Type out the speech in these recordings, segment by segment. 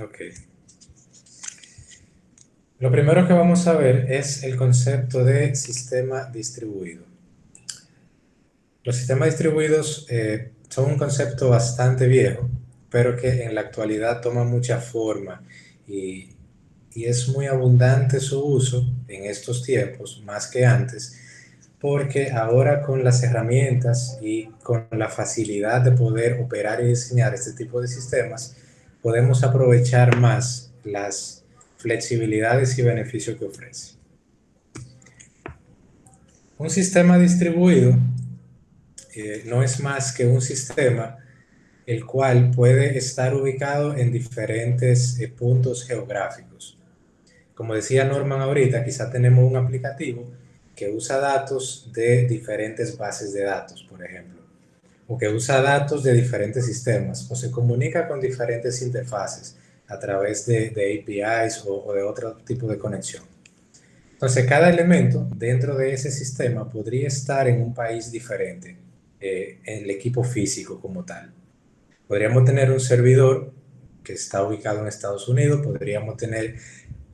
Ok. Lo primero que vamos a ver es el concepto de sistema distribuido. Los sistemas distribuidos son un concepto bastante viejo, pero que en la actualidad toma mucha forma y, y es muy abundante su uso en estos tiempos, más que antes, porque ahora con las herramientas y con la facilidad de poder operar y diseñar este tipo de sistemas, podemos aprovechar más las flexibilidades y beneficios que ofrece. Un sistema distribuido no es más que un sistema el cual puede estar ubicado en diferentes puntos geográficos. Como decía Norman ahorita, quizá tenemos un aplicativo que usa datos de diferentes bases de datos, por ejemplo, o que usa datos de diferentes sistemas, o se comunica con diferentes interfaces a través de APIs o de otro tipo de conexión. Entonces, cada elemento dentro de ese sistema podría estar en un país diferente, en el equipo físico como tal. Podríamos tener un servidor que está ubicado en Estados Unidos, podríamos tener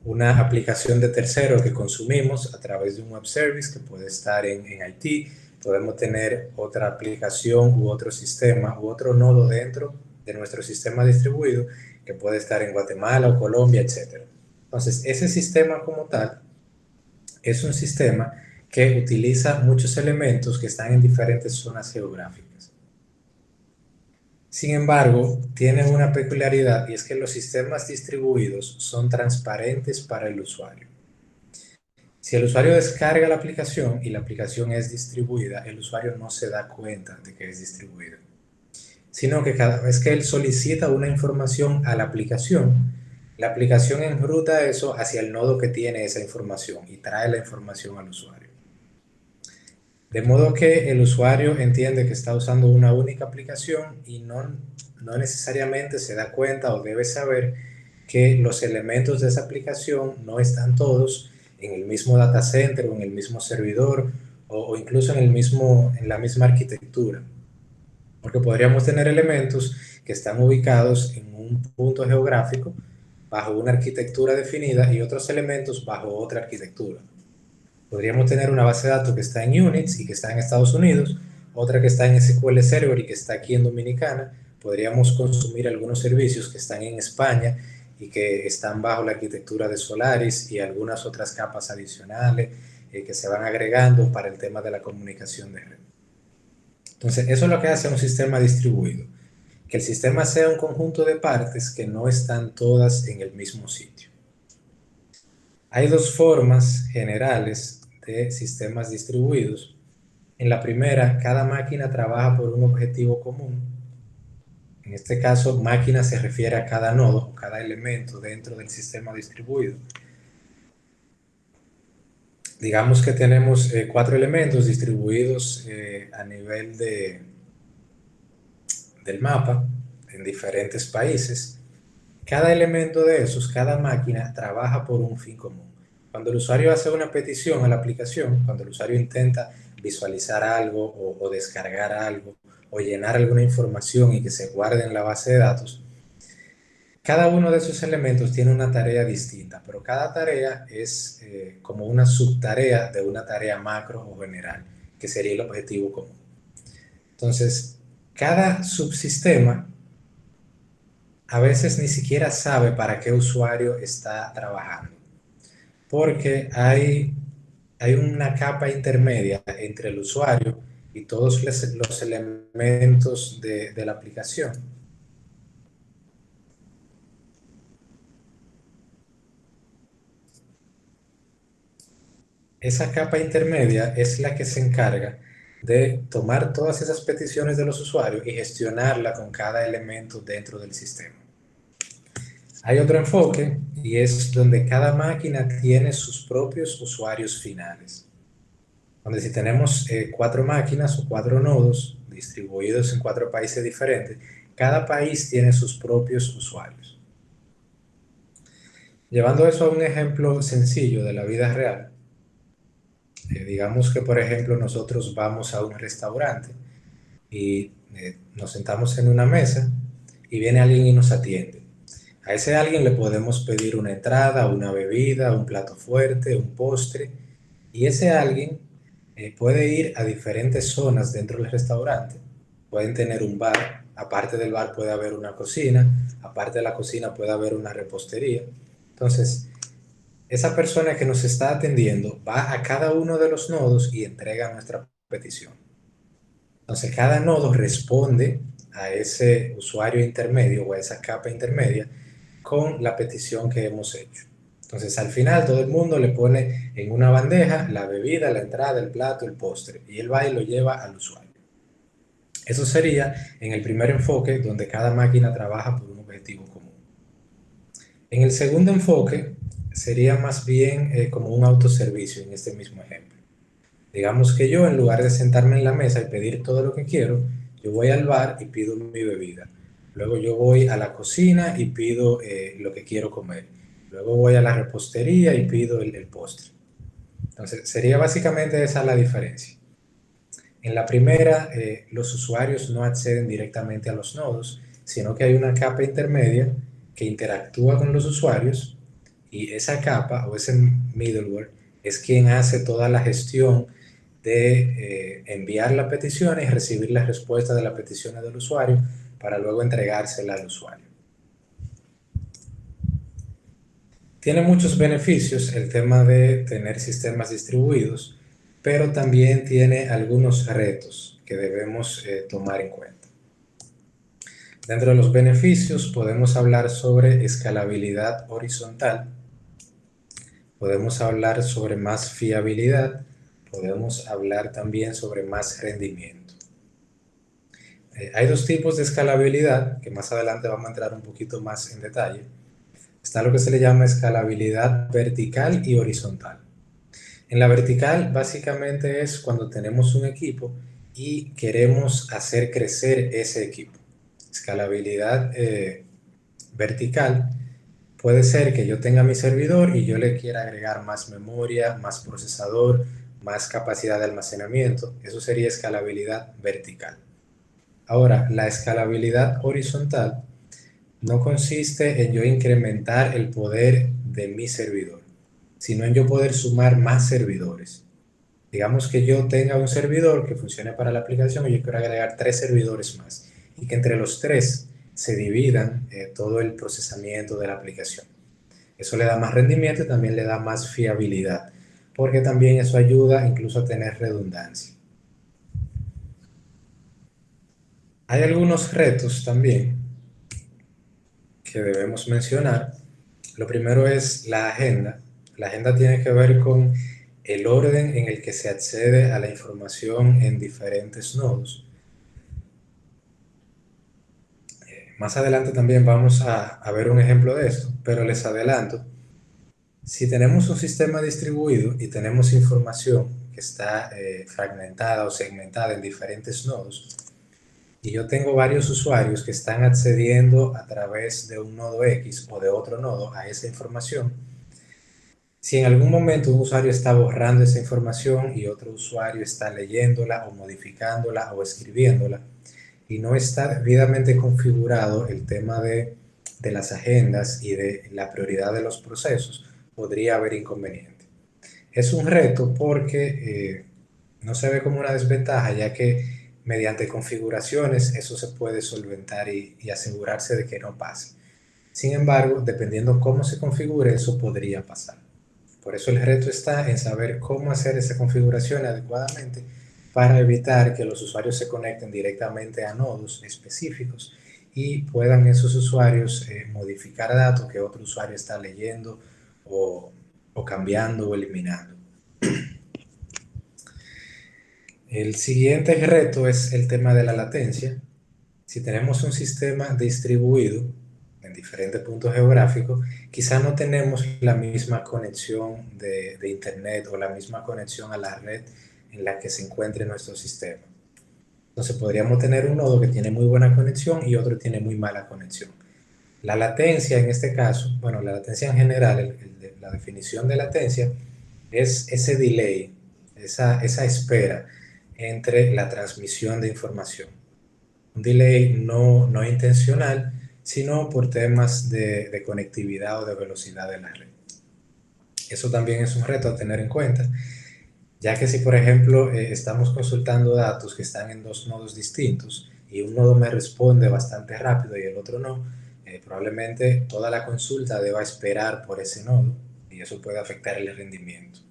una aplicación de tercero que consumimos a través de un web service que puede estar en Haití, podemos tener otra aplicación u otro sistema u otro nodo dentro de nuestro sistema distribuido que puede estar en Guatemala o Colombia, etcétera. Entonces, ese sistema como tal es un sistema que utiliza muchos elementos que están en diferentes zonas geográficas. Sin embargo, tienen una peculiaridad y es que los sistemas distribuidos son transparentes para el usuario. Si el usuario descarga la aplicación y la aplicación es distribuida, el usuario no se da cuenta de que es distribuida, sino que cada vez que él solicita una información a la aplicación enruta eso hacia el nodo que tiene esa información y trae la información al usuario. De modo que el usuario entiende que está usando una única aplicación y no necesariamente se da cuenta o debe saber que los elementos de esa aplicación no están todos en el mismo data center o en el mismo servidor o incluso en la misma arquitectura. Porque podríamos tener elementos que están ubicados en un punto geográfico bajo una arquitectura definida y otros elementos bajo otra arquitectura. Podríamos tener una base de datos que está en Unix y que está en Estados Unidos, otra que está en SQL Server y que está aquí en Dominicana. Podríamos consumir algunos servicios que están en España y que están bajo la arquitectura de Solaris y algunas otras capas adicionales que se van agregando para el tema de la comunicación de red. Entonces, eso es lo que hace un sistema distribuido, que el sistema sea un conjunto de partes que no están todas en el mismo sitio. Hay dos formas generales de sistemas distribuidos. En la primera, cada máquina trabaja por un objetivo común. En este caso, máquina se refiere a cada nodo o cada elemento dentro del sistema distribuido. Digamos que tenemos cuatro elementos distribuidos a nivel del mapa en diferentes países. Cada elemento de esos, cada máquina trabaja por un fin común. Cuando el usuario hace una petición a la aplicación, cuando el usuario intenta visualizar algo o descargar algo o llenar alguna información y que se guarde en la base de datos, cada uno de esos elementos tiene una tarea distinta, pero cada tarea es como una subtarea de una tarea macro o general, que sería el objetivo común. Entonces, cada subsistema a veces ni siquiera sabe para qué usuario está trabajando, porque hay una capa intermedia entre el usuario y todos los elementos de la aplicación. Esa capa intermedia es la que se encarga de tomar todas esas peticiones de los usuarios y gestionarla con cada elemento dentro del sistema. Hay otro enfoque y es donde cada máquina tiene sus propios usuarios finales. Donde si tenemos cuatro máquinas o cuatro nodos distribuidos en cuatro países diferentes, cada país tiene sus propios usuarios. Llevando eso a un ejemplo sencillo de la vida real, digamos que por ejemplo nosotros vamos a un restaurante y nos sentamos en una mesa y viene alguien y nos atiende. A ese alguien le podemos pedir una entrada, una bebida, un plato fuerte, un postre, y ese alguien puede ir a diferentes zonas dentro del restaurante. Pueden tener un bar, aparte del bar puede haber una cocina, aparte de la cocina puede haber una repostería. Entonces, esa persona que nos está atendiendo va a cada uno de los nodos y entrega nuestra petición. Entonces, cada nodo responde a ese usuario intermedio o a esa capa intermedia con la petición que hemos hecho. Entonces, al final, todo el mundo le pone en una bandeja la bebida, la entrada, el plato, el postre, y él va y lo lleva al usuario. Eso sería en el primer enfoque, donde cada máquina trabaja por un objetivo común. En el segundo enfoque, sería más bien como un autoservicio en este mismo ejemplo. Digamos que yo, en lugar de sentarme en la mesa y pedir todo lo que quiero, yo voy al bar y pido mi bebida. Luego yo voy a la cocina y pido lo que quiero comer. Luego voy a la repostería y pido el postre. Entonces, sería básicamente esa la diferencia. En la primera, los usuarios no acceden directamente a los nodos, sino que hay una capa intermedia que interactúa con los usuarios, y esa capa o ese middleware es quien hace toda la gestión de enviar la petición y recibir la respuesta de las peticiones del usuario para luego entregársela al usuario. Tiene muchos beneficios el tema de tener sistemas distribuidos, pero también tiene algunos retos que debemos tomar en cuenta. Dentro de los beneficios podemos hablar sobre escalabilidad horizontal, podemos hablar sobre más fiabilidad, podemos hablar también sobre más rendimiento. Hay dos tipos de escalabilidad, que más adelante vamos a entrar un poquito más en detalle. Está lo que se le llama escalabilidad vertical y horizontal. En la vertical, básicamente es cuando tenemos un equipo y queremos hacer crecer ese equipo. Escalabilidad vertical puede ser que yo tenga mi servidor y yo le quiera agregar más memoria, más procesador, más capacidad de almacenamiento. Eso sería escalabilidad vertical. Ahora, la escalabilidad horizontal no consiste en yo incrementar el poder de mi servidor, sino en yo poder sumar más servidores. Digamos que yo tenga un servidor que funcione para la aplicación y yo quiero agregar 3 servidores más y que entre los 3 se dividan todo el procesamiento de la aplicación. Eso le da más rendimiento y también le da más fiabilidad, porque también eso ayuda incluso a tener redundancia. Hay algunos retos también que debemos mencionar. Lo primero es la agenda. La agenda tiene que ver con el orden en el que se accede a la información en diferentes nodos. Más adelante también vamos a ver un ejemplo de esto, pero les adelanto, si tenemos un sistema distribuido y tenemos información que está fragmentada o segmentada en diferentes nodos, y yo tengo varios usuarios que están accediendo a través de un nodo X o de otro nodo a esa información, si en algún momento un usuario está borrando esa información y otro usuario está leyéndola o modificándola o escribiéndola y no está debidamente configurado el tema de las agendas y de la prioridad de los procesos, podría haber inconveniente. Es un reto porque no se ve como una desventaja, ya que mediante configuraciones eso se puede solventar y asegurarse de que no pase. Sin embargo, dependiendo cómo se configure, eso podría pasar. Por eso el reto está en saber cómo hacer esa configuración adecuadamente para evitar que los usuarios se conecten directamente a nodos específicos y puedan esos usuarios modificar datos que otro usuario está leyendo o cambiando o eliminando. El siguiente reto es el tema de la latencia. Si tenemos un sistema distribuido en diferentes puntos geográficos, quizá no tenemos la misma conexión de Internet o la misma conexión a la red en la que se encuentre nuestro sistema. Entonces podríamos tener un nodo que tiene muy buena conexión y otro tiene muy mala conexión. La latencia en este caso, bueno, la latencia en general, la definición de latencia es ese delay, esa espera entre la transmisión de información. Un delay no intencional, sino por temas de conectividad o de velocidad de la red. Eso también es un reto a tener en cuenta, ya que si por ejemplo estamos consultando datos que están en dos nodos distintos y un nodo me responde bastante rápido y el otro no, probablemente toda la consulta deba esperar por ese nodo y eso puede afectar el rendimiento.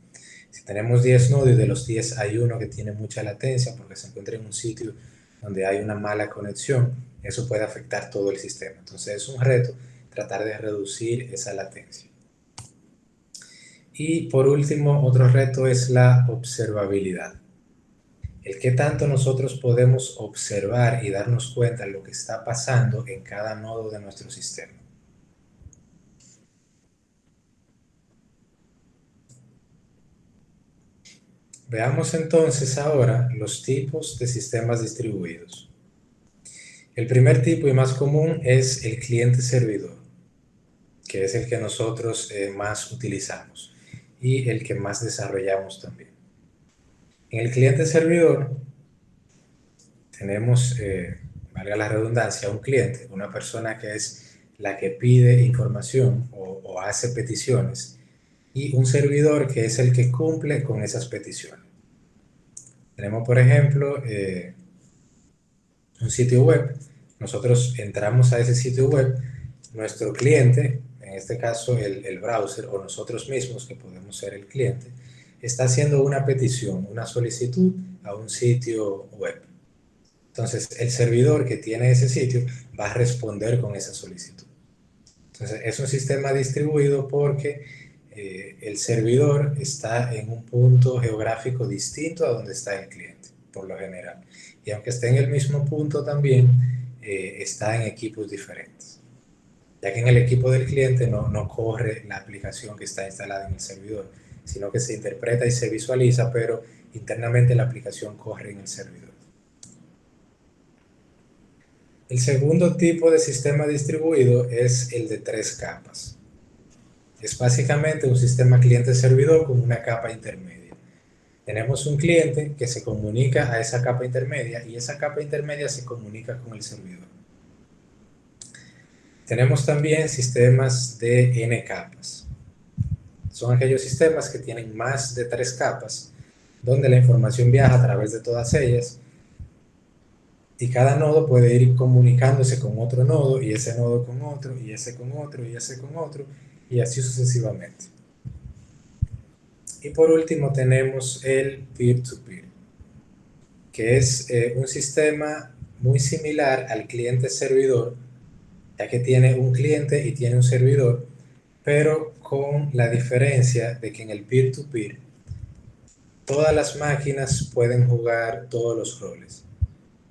Si tenemos 10 nodos y de los 10 hay uno que tiene mucha latencia porque se encuentra en un sitio donde hay una mala conexión, eso puede afectar todo el sistema. Entonces es un reto tratar de reducir esa latencia. Y por último, otro reto es la observabilidad. El qué tanto nosotros podemos observar y darnos cuenta de lo que está pasando en cada nodo de nuestro sistema. Veamos entonces ahora los tipos de sistemas distribuidos. El primer tipo y más común es el cliente-servidor, que es el que nosotros más utilizamos y el que más desarrollamos también. En el cliente-servidor tenemos, valga la redundancia, un cliente, una persona que es la que pide información o hace peticiones, y un servidor que es el que cumple con esas peticiones. Tenemos, por ejemplo, un sitio web. Nosotros entramos a ese sitio web, nuestro cliente, en este caso el browser o nosotros mismos, que podemos ser el cliente, está haciendo una petición, una solicitud a un sitio web. Entonces, el servidor que tiene ese sitio va a responder con esa solicitud. Entonces, es un sistema distribuido porque el servidor está en un punto geográfico distinto a donde está el cliente, por lo general. Y aunque esté en el mismo punto también, está en equipos diferentes. Ya que en el equipo del cliente no corre la aplicación que está instalada en el servidor, sino que se interpreta y se visualiza, pero internamente la aplicación corre en el servidor. El segundo tipo de sistema distribuido es el de tres capas. Es básicamente un sistema cliente-servidor con una capa intermedia. Tenemos un cliente que se comunica a esa capa intermedia y esa capa intermedia se comunica con el servidor. Tenemos también sistemas de N capas. Son aquellos sistemas que tienen más de tres capas, donde la información viaja a través de todas ellas y cada nodo puede ir comunicándose con otro nodo y ese nodo con otro y ese con otro y ese con otro y así sucesivamente. Y por último tenemos el peer-to-peer, que es un sistema muy similar al cliente-servidor, ya que tiene un cliente y tiene un servidor, pero con la diferencia de que en el peer-to-peer todas las máquinas pueden jugar todos los roles.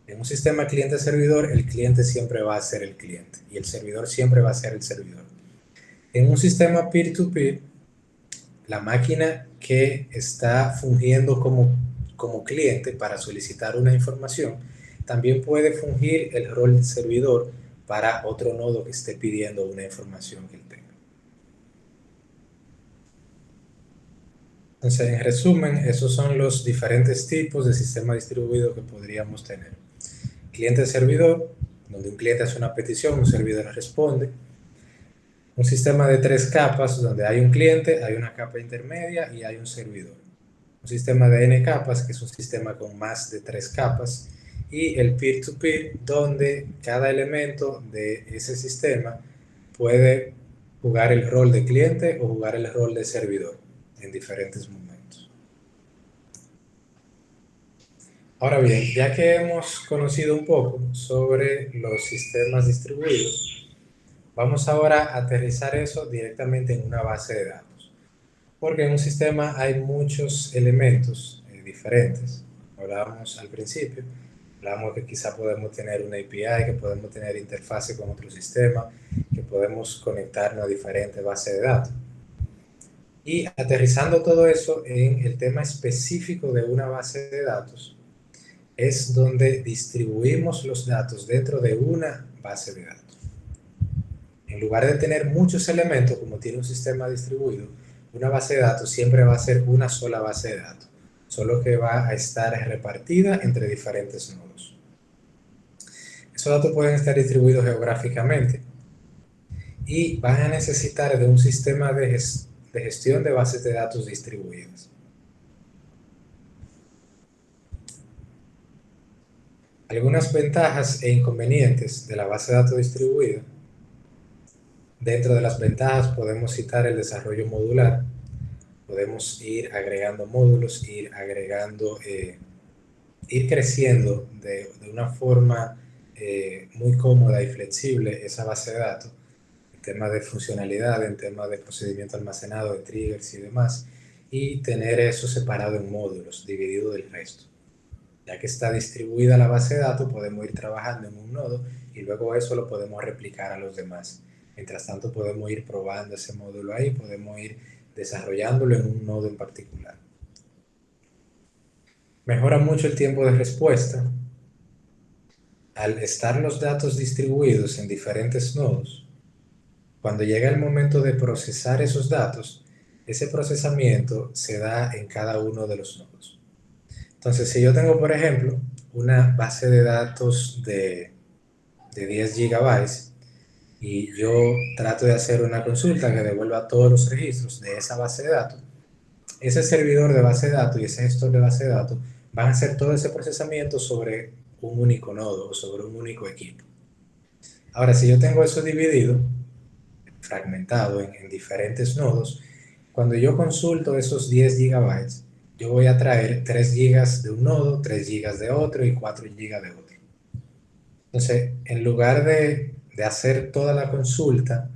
En un sistema cliente-servidor, el cliente siempre va a ser el cliente y el servidor siempre va a ser el servidor. En un sistema peer-to-peer, la máquina que está fungiendo como cliente para solicitar una información, también puede fungir el rol de servidor para otro nodo que esté pidiendo una información que él tenga. Entonces, en resumen, esos son los diferentes tipos de sistema distribuido que podríamos tener. Cliente-servidor, donde un cliente hace una petición, un servidor responde. Un sistema de tres capas, donde hay un cliente, hay una capa intermedia y hay un servidor. Un sistema de N capas, que es un sistema con más de tres capas. Y el peer-to-peer, donde cada elemento de ese sistema puede jugar el rol de cliente o jugar el rol de servidor en diferentes momentos. Ahora bien, ya que hemos conocido un poco sobre los sistemas distribuidos, vamos ahora a aterrizar eso directamente en una base de datos. Porque en un sistema hay muchos elementos diferentes. Hablábamos al principio, hablábamos que quizá podemos tener una API, que podemos tener interfase con otro sistema, que podemos conectarnos a diferentes bases de datos. Y aterrizando todo eso en el tema específico de una base de datos, es donde distribuimos los datos dentro de una base de datos. En lugar de tener muchos elementos, como tiene un sistema distribuido, una base de datos siempre va a ser una sola base de datos, solo que va a estar repartida entre diferentes nodos. Esos datos pueden estar distribuidos geográficamente, y van a necesitar de un sistema de gestión de bases de datos distribuidas. Algunas ventajas e inconvenientes de la base de datos distribuida. Dentro de las ventajas podemos citar el desarrollo modular. Podemos ir agregando módulos, ir creciendo de una forma muy cómoda y flexible esa base de datos, en temas de funcionalidad, en temas de procedimiento almacenado, de triggers y demás, y tener eso separado en módulos, dividido del resto. Ya que está distribuida la base de datos, podemos ir trabajando en un nodo y luego eso lo podemos replicar a los demás. Mientras tanto, podemos ir probando ese módulo ahí, podemos ir desarrollándolo en un nodo en particular. Mejora mucho el tiempo de respuesta. Al estar los datos distribuidos en diferentes nodos, cuando llega el momento de procesar esos datos, ese procesamiento se da en cada uno de los nodos. Entonces, si yo tengo, por ejemplo, una base de datos de 10 gigabytes y yo trato de hacer una consulta que devuelva todos los registros de esa base de datos, ese servidor de base de datos y ese gestor de base de datos van a hacer todo ese procesamiento sobre un único nodo o sobre un único equipo. Ahora, si yo tengo eso dividido, fragmentado en diferentes nodos, cuando yo consulto esos 10 gigabytes, yo voy a traer 3 gigas de un nodo, 3 gigas de otro y 4 gigas de otro. Entonces, en lugar de hacer toda la consulta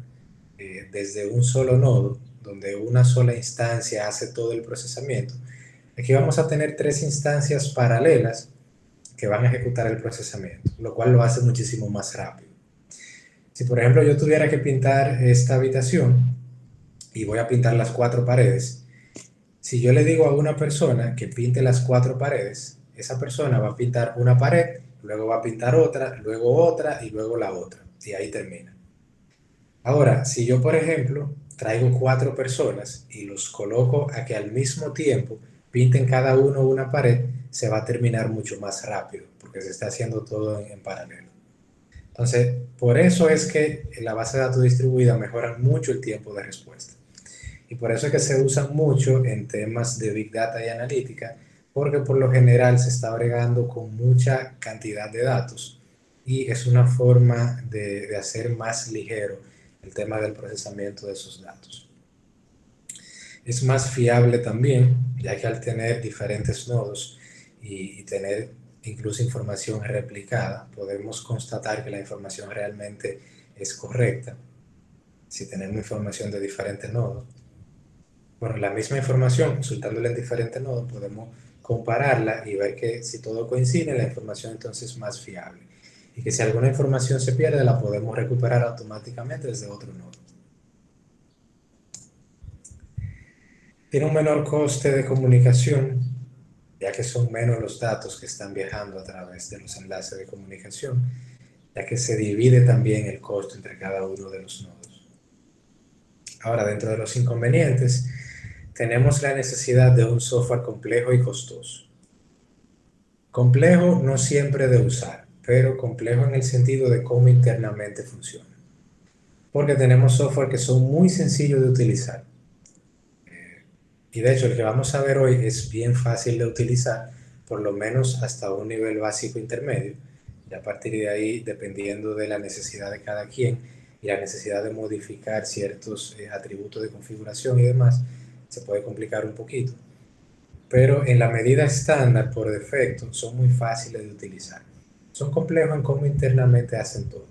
desde un solo nodo, donde una sola instancia hace todo el procesamiento, aquí vamos a tener 3 instancias paralelas que van a ejecutar el procesamiento, lo cual lo hace muchísimo más rápido. Si por ejemplo yo tuviera que pintar esta habitación y voy a pintar las 4 paredes, si yo le digo a una persona que pinte las 4 paredes, esa persona va a pintar una pared, luego va a pintar otra y luego la otra, y ahí termina. Ahora, si yo por ejemplo traigo 4 personas y los coloco a que al mismo tiempo pinten cada uno una pared, se va a terminar mucho más rápido, porque se está haciendo todo en paralelo. Entonces, por eso es que en la base de datos distribuida mejoran mucho el tiempo de respuesta. Y por eso es que se usan mucho en temas de Big Data y analítica, porque por lo general se está bregando con mucha cantidad de datos y es una forma de hacer más ligero el tema del procesamiento de esos datos. Es más fiable también, ya que al tener diferentes nodos y tener incluso información replicada, podemos constatar que la información realmente es correcta si tenemos información de diferentes nodos. Bueno, la misma información, consultándola en diferentes nodos, podemos compararla y ver que si todo coincide, la información entonces es más fiable. Y que si alguna información se pierde, la podemos recuperar automáticamente desde otro nodo. Tiene un menor coste de comunicación, ya que son menos los datos que están viajando a través de los enlaces de comunicación, ya que se divide también el costo entre cada uno de los nodos. Ahora, dentro de los inconvenientes, tenemos la necesidad de un software complejo y costoso. Complejo no siempre de usar, pero complejo en el sentido de cómo internamente funciona. Porque tenemos software que son muy sencillos de utilizar. Y de hecho el que vamos a ver hoy es bien fácil de utilizar, por lo menos hasta un nivel básico intermedio. Y a partir de ahí, dependiendo de la necesidad de cada quien y la necesidad de modificar ciertos atributos de configuración y demás, se puede complicar un poquito. Pero en la medida estándar, por defecto, son muy fáciles de utilizar. Son complejos en cómo internamente hacen todo,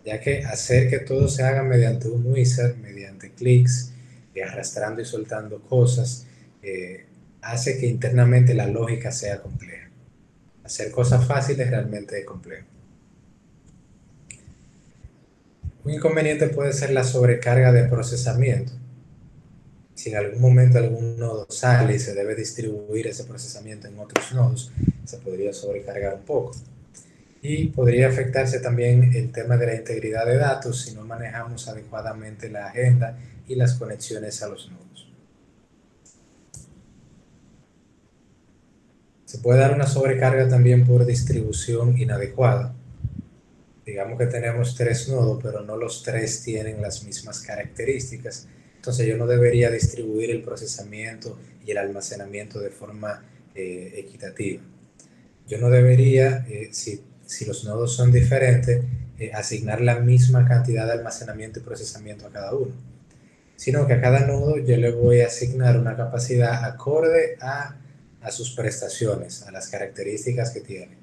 ya que hacer que todo se haga mediante un wizard, mediante clics, arrastrando y soltando cosas, hace que internamente la lógica sea compleja. Hacer cosas fáciles realmente es complejo. Un inconveniente puede ser la sobrecarga de procesamiento. Si en algún momento algún nodo sale y se debe distribuir ese procesamiento en otros nodos, se podría sobrecargar un poco. Y podría afectarse también el tema de la integridad de datos si no manejamos adecuadamente la agenda y las conexiones a los nodos. Se puede dar una sobrecarga también por distribución inadecuada. digamos que tenemos tres nodos, pero no los tres tienen las mismas características. Entonces yo no debería distribuir el procesamiento y el almacenamiento de forma equitativa. Yo no debería, si los nodos son diferentes, asignar la misma cantidad de almacenamiento y procesamiento a cada uno, sino que a cada nodo yo le voy a asignar una capacidad acorde a sus prestaciones, a las características que tiene.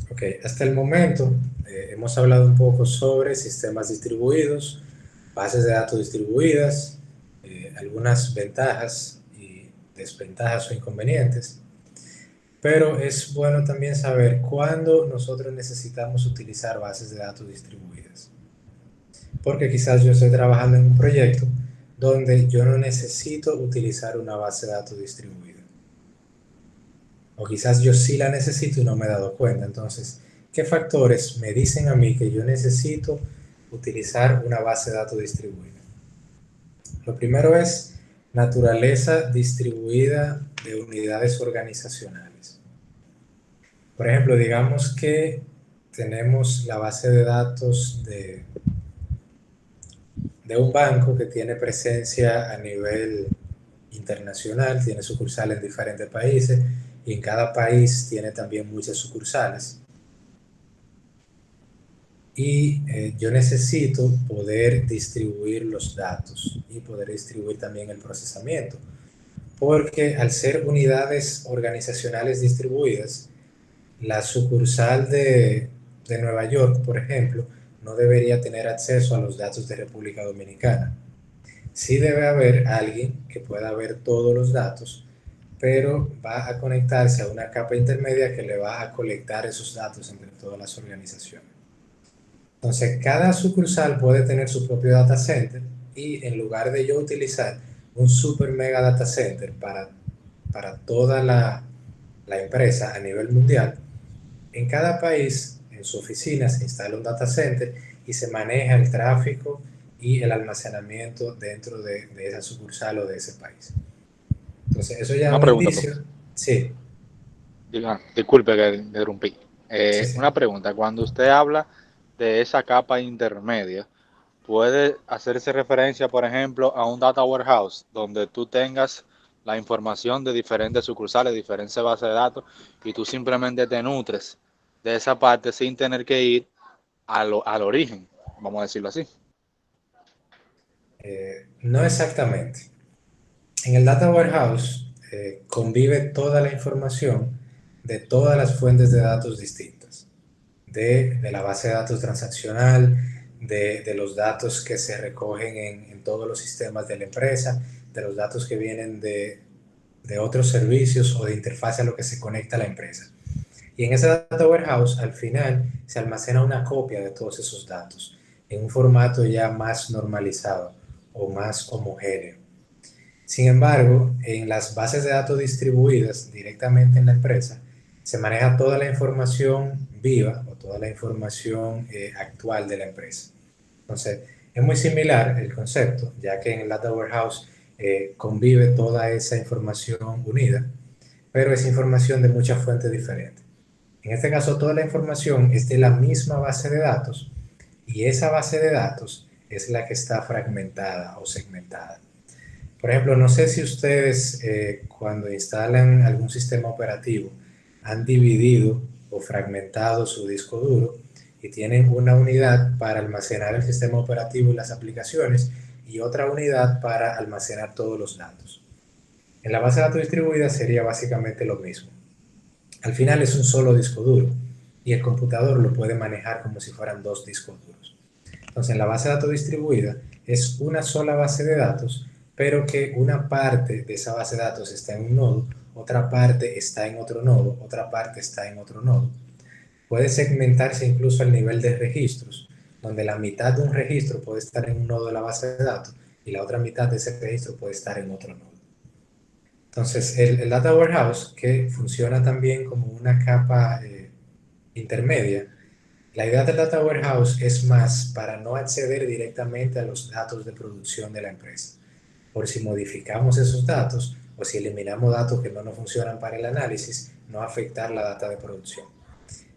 Ok, hasta el momento hemos hablado un poco sobre sistemas distribuidos, bases de datos distribuidas, algunas ventajas y desventajas o inconvenientes, pero es bueno también saber cuándo nosotros necesitamos utilizar bases de datos distribuidas. Porque quizás yo estoy trabajando en un proyecto donde yo no necesito utilizar una base de datos distribuida. O quizás yo sí la necesito y no me he dado cuenta. Entonces, ¿qué factores me dicen a mí que yo necesito utilizar una base de datos distribuida? Lo primero es naturaleza distribuida de unidades organizacionales. Por ejemplo, digamos que tenemos la base de datos de un banco que tiene presencia a nivel internacional, tiene sucursales en diferentes países y en cada país tiene también muchas sucursales. Y yo necesito poder distribuir los datos y poder distribuir también el procesamiento, porque al ser unidades organizacionales distribuidas, la sucursal de Nueva York, por ejemplo, no debería tener acceso a los datos de República Dominicana. Sí debe haber alguien que pueda ver todos los datos, pero va a conectarse a una capa intermedia que le va a colectar esos datos entre todas las organizaciones. Entonces, cada sucursal puede tener su propio data center y en lugar de yo utilizar un super mega data center para toda la empresa a nivel mundial, en cada país, en su oficina, se instala un data center y se maneja el tráfico y el almacenamiento dentro de esa sucursal o de ese país. Entonces, eso ya es Una un pregunta, indicio. profesor. Sí, Disculpe que interrumpí. sí, sí. Una pregunta. Cuando usted habla de esa capa intermedia, ¿puede hacerse referencia, por ejemplo, a un data warehouse donde tú tengas la información de diferentes sucursales, diferentes bases de datos, y tú simplemente te nutres de esa parte sin tener que ir al origen, vamos a decirlo así? No exactamente. En el Data Warehouse convive toda la información de todas las fuentes de datos distintas, de la base de datos transaccional, de los datos que se recogen en todos los sistemas de la empresa, de los datos que vienen de otros servicios o de interfaz a lo que se conecta a la empresa. Y en ese Data Warehouse, al final, se almacena una copia de todos esos datos en un formato ya más normalizado o más homogéneo. Sin embargo, en las bases de datos distribuidas directamente en la empresa, se maneja toda la información viva o toda la información actual de la empresa. Entonces, es muy similar el concepto, ya que en el Data Warehouse convive toda esa información unida, pero es información de muchas fuentes diferentes. En este caso, toda la información es de la misma base de datos y esa base de datos es la que está fragmentada o segmentada. Por ejemplo, no sé si ustedes cuando instalan algún sistema operativo han dividido o fragmentado su disco duro y tienen una unidad para almacenar el sistema operativo y las aplicaciones y otra unidad para almacenar todos los datos. En la base de datos distribuida sería básicamente lo mismo. Al final es un solo disco duro y el computador lo puede manejar como si fueran dos discos duros. Entonces, en la base de datos distribuida es una sola base de datos, pero que una parte de esa base de datos está en un nodo, otra parte está en otro nodo, otra parte está en otro nodo. Puede segmentarse incluso al nivel de registros, donde la mitad de un registro puede estar en un nodo de la base de datos y la otra mitad de ese registro puede estar en otro nodo. Entonces, el Data Warehouse, que funciona también como una capa intermedia, la idea del Data Warehouse es más para no acceder directamente a los datos de producción de la empresa. Por si modificamos esos datos o si eliminamos datos que no nos funcionan para el análisis, no afectar la data de producción.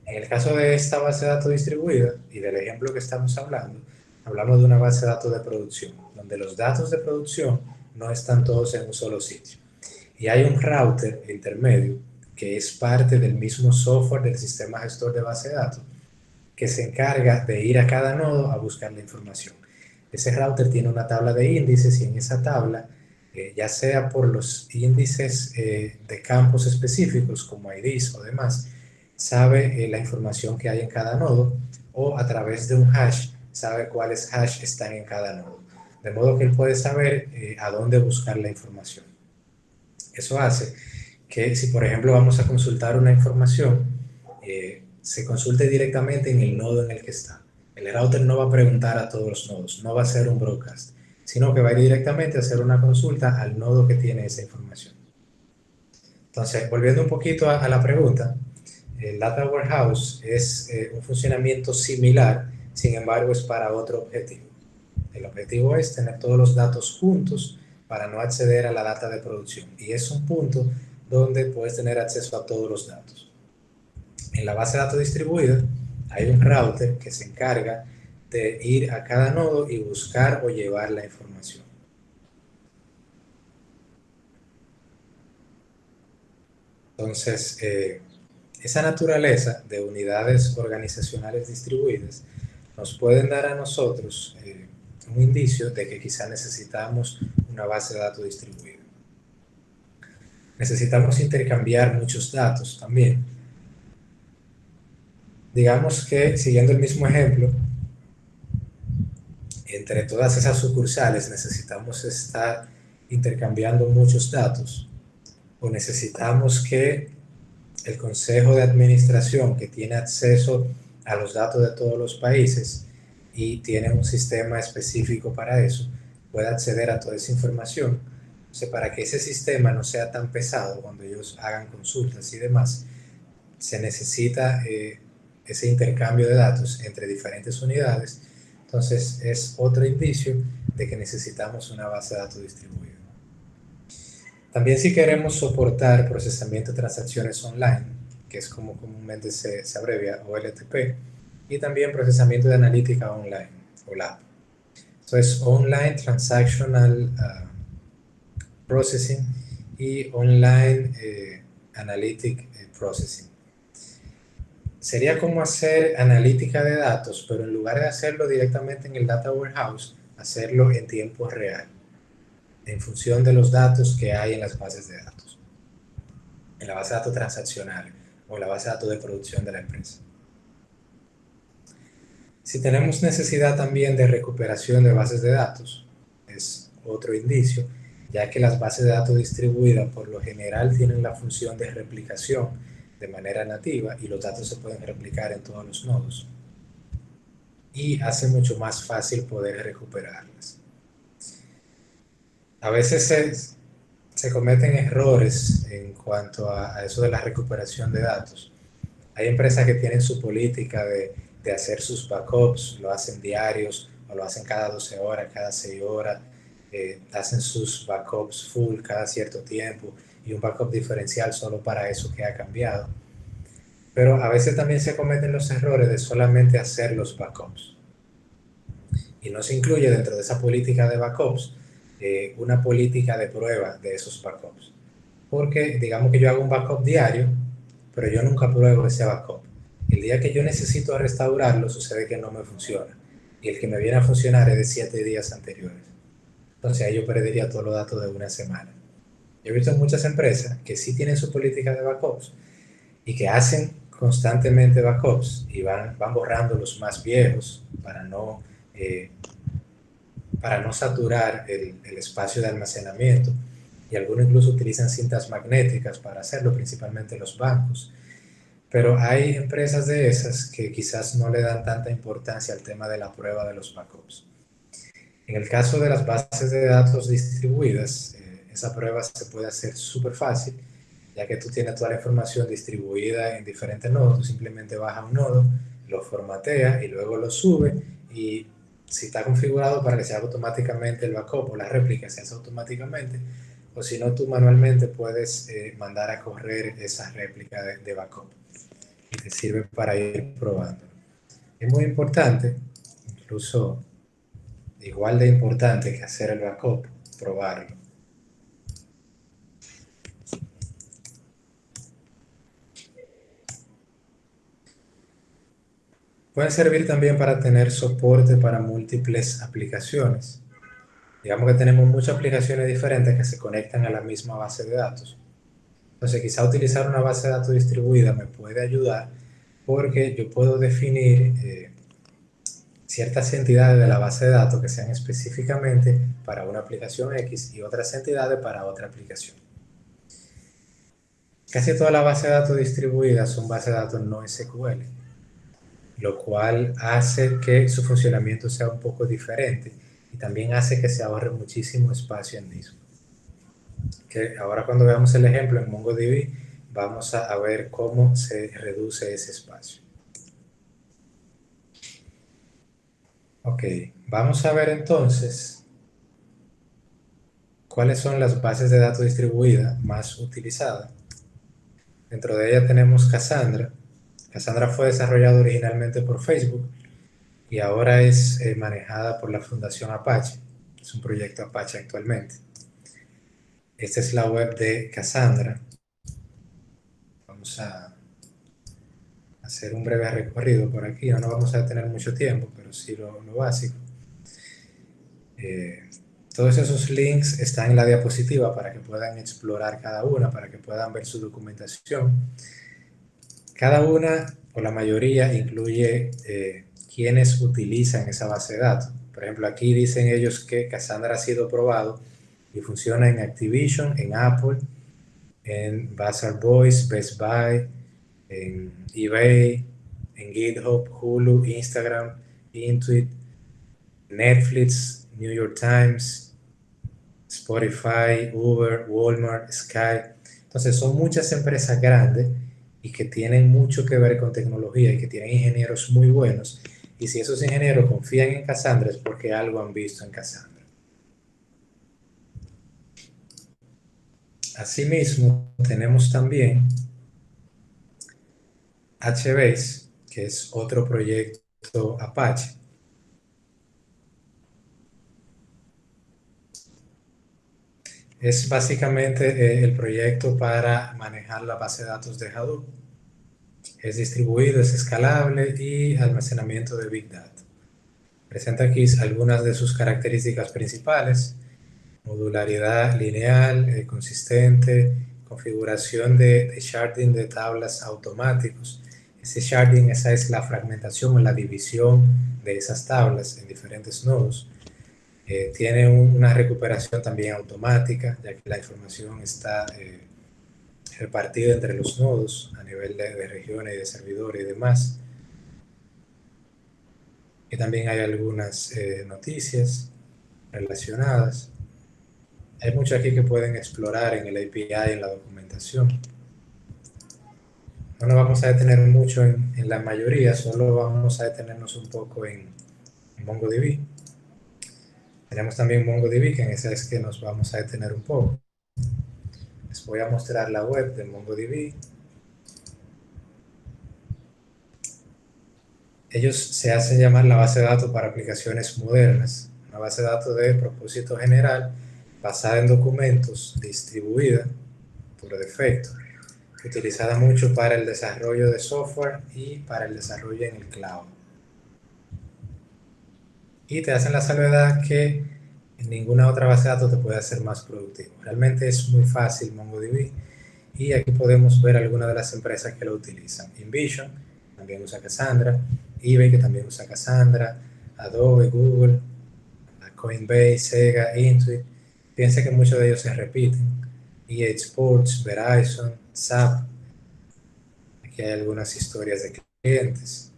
En el caso de esta base de datos distribuida y del ejemplo que estamos hablando, hablamos de una base de datos de producción, donde los datos de producción no están todos en un solo sitio. Y hay un router intermedio que es parte del mismo software del sistema gestor de base de datos, que se encarga de ir a cada nodo a buscar la información. Ese router tiene una tabla de índices y en esa tabla, ya sea por los índices de campos específicos como IDs o demás, sabe la información que hay en cada nodo, o a través de un hash sabe cuáles hash están en cada nodo. De modo que él puede saber a dónde buscar la información. Eso hace que si por ejemplo vamos a consultar una información, se consulte directamente en el nodo en el que está. El router no va a preguntar a todos los nodos, no va a hacer un broadcast, sino que va a ir directamente a hacer una consulta al nodo que tiene esa información. Entonces, volviendo un poquito a la pregunta, el Data Warehouse es un funcionamiento similar, sin embargo es para otro objetivo. El objetivo es tener todos los datos juntos para no acceder a la data de producción, y es un punto donde puedes tener acceso a todos los datos. En la base de datos distribuida hay un router que se encarga de ir a cada nodo y buscar o llevar la información. Entonces, esa naturaleza de unidades organizacionales distribuidas nos pueden dar a nosotros un indicio de que quizá necesitamos una base de datos distribuida. Necesitamos intercambiar muchos datos también. Digamos que, siguiendo el mismo ejemplo, entre todas esas sucursales necesitamos estar intercambiando muchos datos, o necesitamos que el Consejo de Administración, que tiene acceso a los datos de todos los países y tiene un sistema específico para eso, pueda acceder a toda esa información. O sea, para que ese sistema no sea tan pesado cuando ellos hagan consultas y demás, se necesita ese intercambio de datos entre diferentes unidades. Entonces es otro indicio de que necesitamos una base de datos distribuida. También si queremos soportar procesamiento de transacciones online, que es como comúnmente se abrevia, OLTP, y también procesamiento de analítica online, OLAP. Entonces, Online Transactional Processing y Online Analytic Processing. Sería como hacer analítica de datos, pero en lugar de hacerlo directamente en el Data Warehouse, hacerlo en tiempo real, en función de los datos que hay en las bases de datos, en la base de datos transaccional o en la base de datos de producción de la empresa. Si tenemos necesidad también de recuperación de bases de datos, es otro indicio, ya que las bases de datos distribuidas por lo general tienen la función de replicación de manera nativa y los datos se pueden replicar en todos los nodos y hace mucho más fácil poder recuperarlas. A veces se cometen errores en cuanto a eso de la recuperación de datos. Hay empresas que tienen su política de hacer sus backups, lo hacen diarios o lo hacen cada 12 horas, cada 6 horas, hacen sus backups full cada cierto tiempo y un backup diferencial solo para eso que ha cambiado. Pero a veces también se cometen los errores de solamente hacer los backups. Y no se incluye dentro de esa política de backups una política de prueba de esos backups. Porque digamos que yo hago un backup diario, pero yo nunca pruebo ese backup. El día que yo necesito restaurarlo, sucede que no me funciona. Y el que me viene a funcionar es de 7 días anteriores. Entonces ahí yo perdería todos los datos de una semana. Yo he visto muchas empresas que sí tienen su política de backups y que hacen constantemente backups y van borrando los más viejos para no saturar el espacio de almacenamiento, y algunos incluso utilizan cintas magnéticas para hacerlo, principalmente los bancos. Pero hay empresas de esas que quizás no le dan tanta importancia al tema de la prueba de los backups. En el caso de las bases de datos distribuidas, esa prueba se puede hacer súper fácil, ya que tú tienes toda la información distribuida en diferentes nodos. Tú simplemente vas a un nodo, lo formatea y luego lo sube, y si está configurado para que se haga automáticamente el backup o la réplica se hace automáticamente, o si no, tú manualmente puedes mandar a correr esa réplica de backup y te sirve para ir probando. Es muy importante, incluso igual de importante que hacer el backup, probarlo. Puede servir también para tener soporte para múltiples aplicaciones. Digamos que tenemos muchas aplicaciones diferentes que se conectan a la misma base de datos. Entonces, quizá utilizar una base de datos distribuida me puede ayudar porque yo puedo definir ciertas entidades de la base de datos que sean específicamente para una aplicación X y otras entidades para otra aplicación. Casi todas las bases de datos distribuidas son bases de datos no SQL, lo cual hace que su funcionamiento sea un poco diferente y también hace que se ahorre muchísimo espacio en disco. Que ahora cuando veamos el ejemplo en MongoDB, vamos a ver cómo se reduce ese espacio. Ok, vamos a ver entonces cuáles son las bases de datos distribuidas más utilizadas. Dentro de ella tenemos Cassandra. Cassandra fue desarrollada originalmente por Facebook y ahora es manejada por la Fundación Apache. Es un proyecto Apache actualmente. Esta es la web de Cassandra. Vamos a hacer un breve recorrido por aquí. No vamos a tener mucho tiempo, pero sí lo básico. Todos esos links están en la diapositiva para que puedan explorar cada una, para que puedan ver su documentación. Cada una, o la mayoría, incluye quienes utilizan esa base de datos. Por ejemplo, aquí dicen ellos que Cassandra ha sido probado y funciona en Activision, en Apple, en Bazaar Boys, Best Buy, en eBay, en GitHub, Hulu, Instagram, Intuit, Netflix, New York Times, Spotify, Uber, Walmart, Skype. Entonces son muchas empresas grandes y que tienen mucho que ver con tecnología y que tienen ingenieros muy buenos. Y si esos ingenieros confían en Cassandra es porque algo han visto en Cassandra. Asimismo, tenemos también HBase, que es otro proyecto Apache. Es básicamente el proyecto para manejar la base de datos de Hadoop. Es distribuido, es escalable y almacenamiento de Big Data. Presenta aquí algunas de sus características principales: modularidad lineal, consistente, configuración de sharding de tablas automáticos. Ese sharding, esa es la fragmentación o la división de esas tablas en diferentes nodos. Tiene una recuperación también automática, ya que la información está repartida entre los nodos a nivel de regiones y de servidores y demás. Y también hay algunas noticias relacionadas. Hay mucho aquí que pueden explorar en el API y en la documentación. No nos vamos a detener mucho en la mayoría, solo vamos a detenernos un poco en MongoDB. Tenemos también MongoDB, que en esa es que nos vamos a detener un poco. Les voy a mostrar la web de MongoDB. Ellos se hacen llamar la base de datos para aplicaciones modernas, una base de datos de propósito general basada en documentos, distribuida por defecto, utilizada mucho para el desarrollo de software y para el desarrollo en el cloud. Y te hacen la salvedad que en ninguna otra base de datos te puede hacer más productivo. Realmente es muy fácil MongoDB y aquí podemos ver algunas de las empresas que lo utilizan. InVision también usa Cassandra, eBay que también usa Cassandra, Adobe, Google, Coinbase, Sega, Intuit. Piensa que muchos de ellos se repiten. EA Sports, Verizon, SAP. Aquí hay algunas historias de clientes.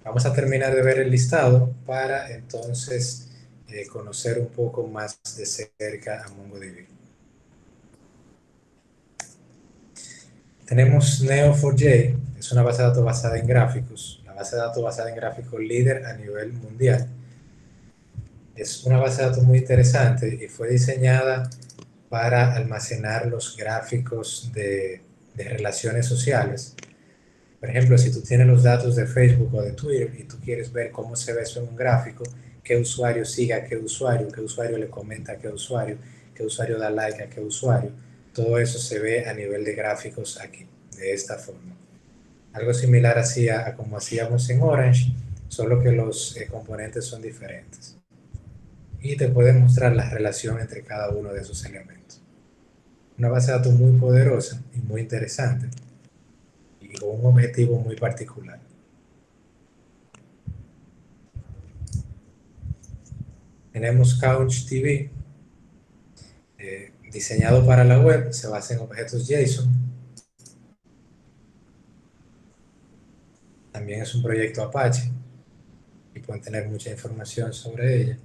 Vamos a terminar de ver el listado para entonces conocer un poco más de cerca a MongoDB. Tenemos Neo4j, es una base de datos basada en gráficos, la base de datos basada en gráficos líder a nivel mundial. Es una base de datos muy interesante y fue diseñada para almacenar los gráficos de relaciones sociales. Por ejemplo, si tú tienes los datos de Facebook o de Twitter y tú quieres ver cómo se ve eso en un gráfico, qué usuario sigue a qué usuario le comenta a qué usuario da like a qué usuario, todo eso se ve a nivel de gráficos aquí, de esta forma. Algo similar a como hacíamos en Orange, solo que los componentes son diferentes. Y te puede mostrar la relación entre cada uno de esos elementos. Una base de datos muy poderosa y muy interesante y con un objetivo muy particular. Tenemos CouchDB, diseñado para la web, se basa en objetos JSON. También es un proyecto Apache y pueden tener mucha información sobre ella.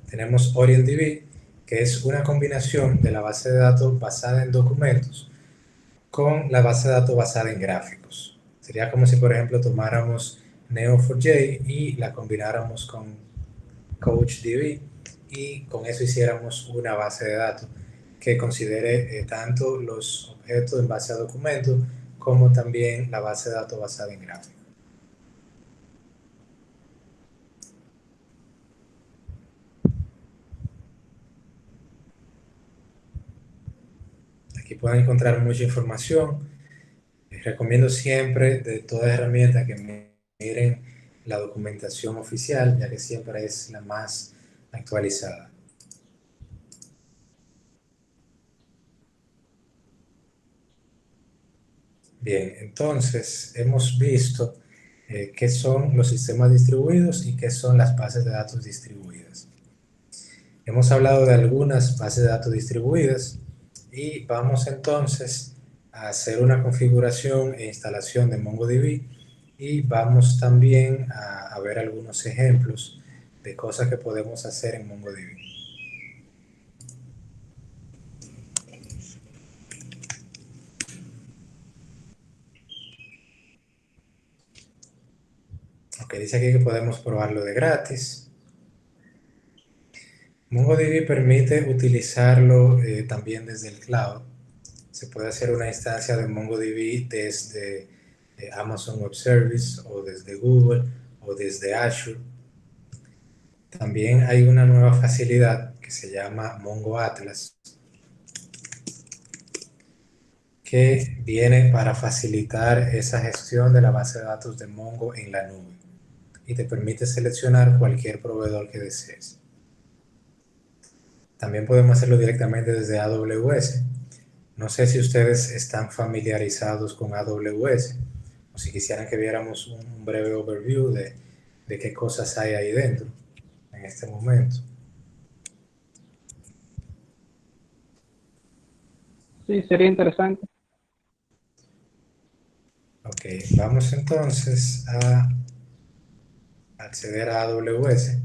Tenemos OrientDB, que es una combinación de la base de datos basada en documentos con la base de datos basada en gráficos. Sería como si, por ejemplo, tomáramos Neo4j y la combináramos con CouchDB y con eso hiciéramos una base de datos que considere tanto los objetos en base a documentos como también la base de datos basada en gráficos. Aquí pueden encontrar mucha información. Les recomiendo siempre de toda herramienta que miren la documentación oficial, ya que siempre es la más actualizada. Bien, entonces hemos visto qué son los sistemas distribuidos y qué son las bases de datos distribuidas. Hemos hablado de algunas bases de datos distribuidas y vamos entonces a hacer una configuración e instalación de MongoDB y vamos también a ver algunos ejemplos de cosas que podemos hacer en MongoDB. Ok, dice aquí que podemos probarlo de gratis. MongoDB permite utilizarlo también desde el cloud. Se puede hacer una instancia de MongoDB desde Amazon Web Service o desde Google o desde Azure. También hay una nueva facilidad que se llama Mongo Atlas, que viene para facilitar esa gestión de la base de datos de Mongo en la nube y te permite seleccionar cualquier proveedor que desees. También podemos hacerlo directamente desde AWS. No sé si ustedes están familiarizados con AWS o si quisieran que viéramos un breve overview de qué cosas hay ahí dentro en este momento. Sí, sería interesante. Ok, vamos entonces a acceder a AWS.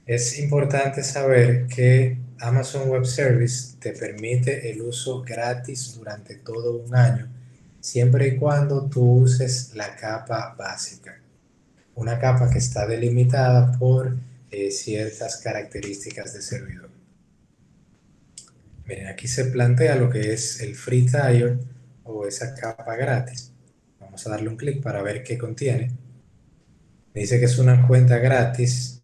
Es importante saber que Amazon Web Service te permite el uso gratis durante todo un año, siempre y cuando tú uses la capa básica. Una capa que está delimitada por ciertas características de servidor. Miren, aquí se plantea lo que es el Free Tier o esa capa gratis. Vamos a darle un clic para ver qué contiene. Dice que es una cuenta gratis.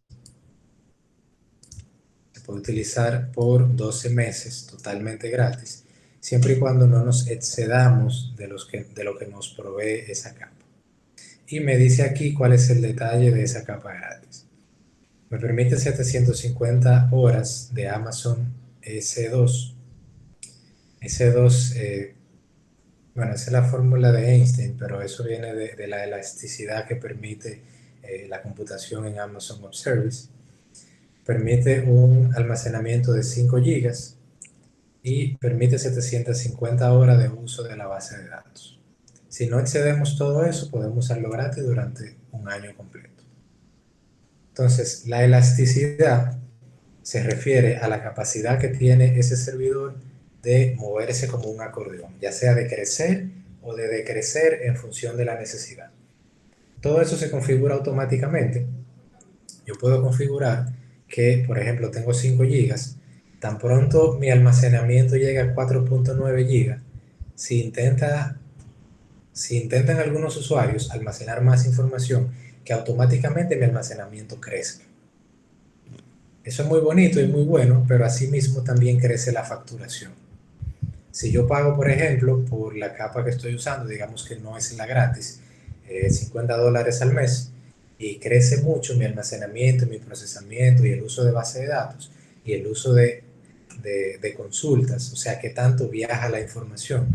Se puede utilizar por 12 meses totalmente gratis, siempre y cuando no nos excedamos de lo que nos provee esa capa. Y me dice aquí cuál es el detalle de esa capa gratis. Me permite 750 horas de Amazon S2. S2, bueno, esa es la fórmula de Einstein, pero eso viene de la elasticidad que permite la computación en Amazon Web Service. Permite un almacenamiento de 5 GB y permite 750 horas de uso de la base de datos. Si no excedemos todo eso, podemos usarlo gratis durante un año completo. Entonces, la elasticidad se refiere a la capacidad que tiene ese servidor de moverse como un acordeón, ya sea de crecer o de decrecer en función de la necesidad. Todo eso se configura automáticamente. Yo puedo configurar que, por ejemplo, tengo 5 gigas, tan pronto mi almacenamiento llega a 4.9 gigas, si intenta, si intentan algunos usuarios almacenar más información, que automáticamente mi almacenamiento crece. Eso es muy bonito y muy bueno, pero asimismo también crece la facturación. Si yo pago, por ejemplo, por la capa que estoy usando, digamos que no es la gratis, $50 al mes, y crece mucho mi almacenamiento, mi procesamiento y el uso de base de datos y el uso de consultas, o sea, que tanto viaja la información,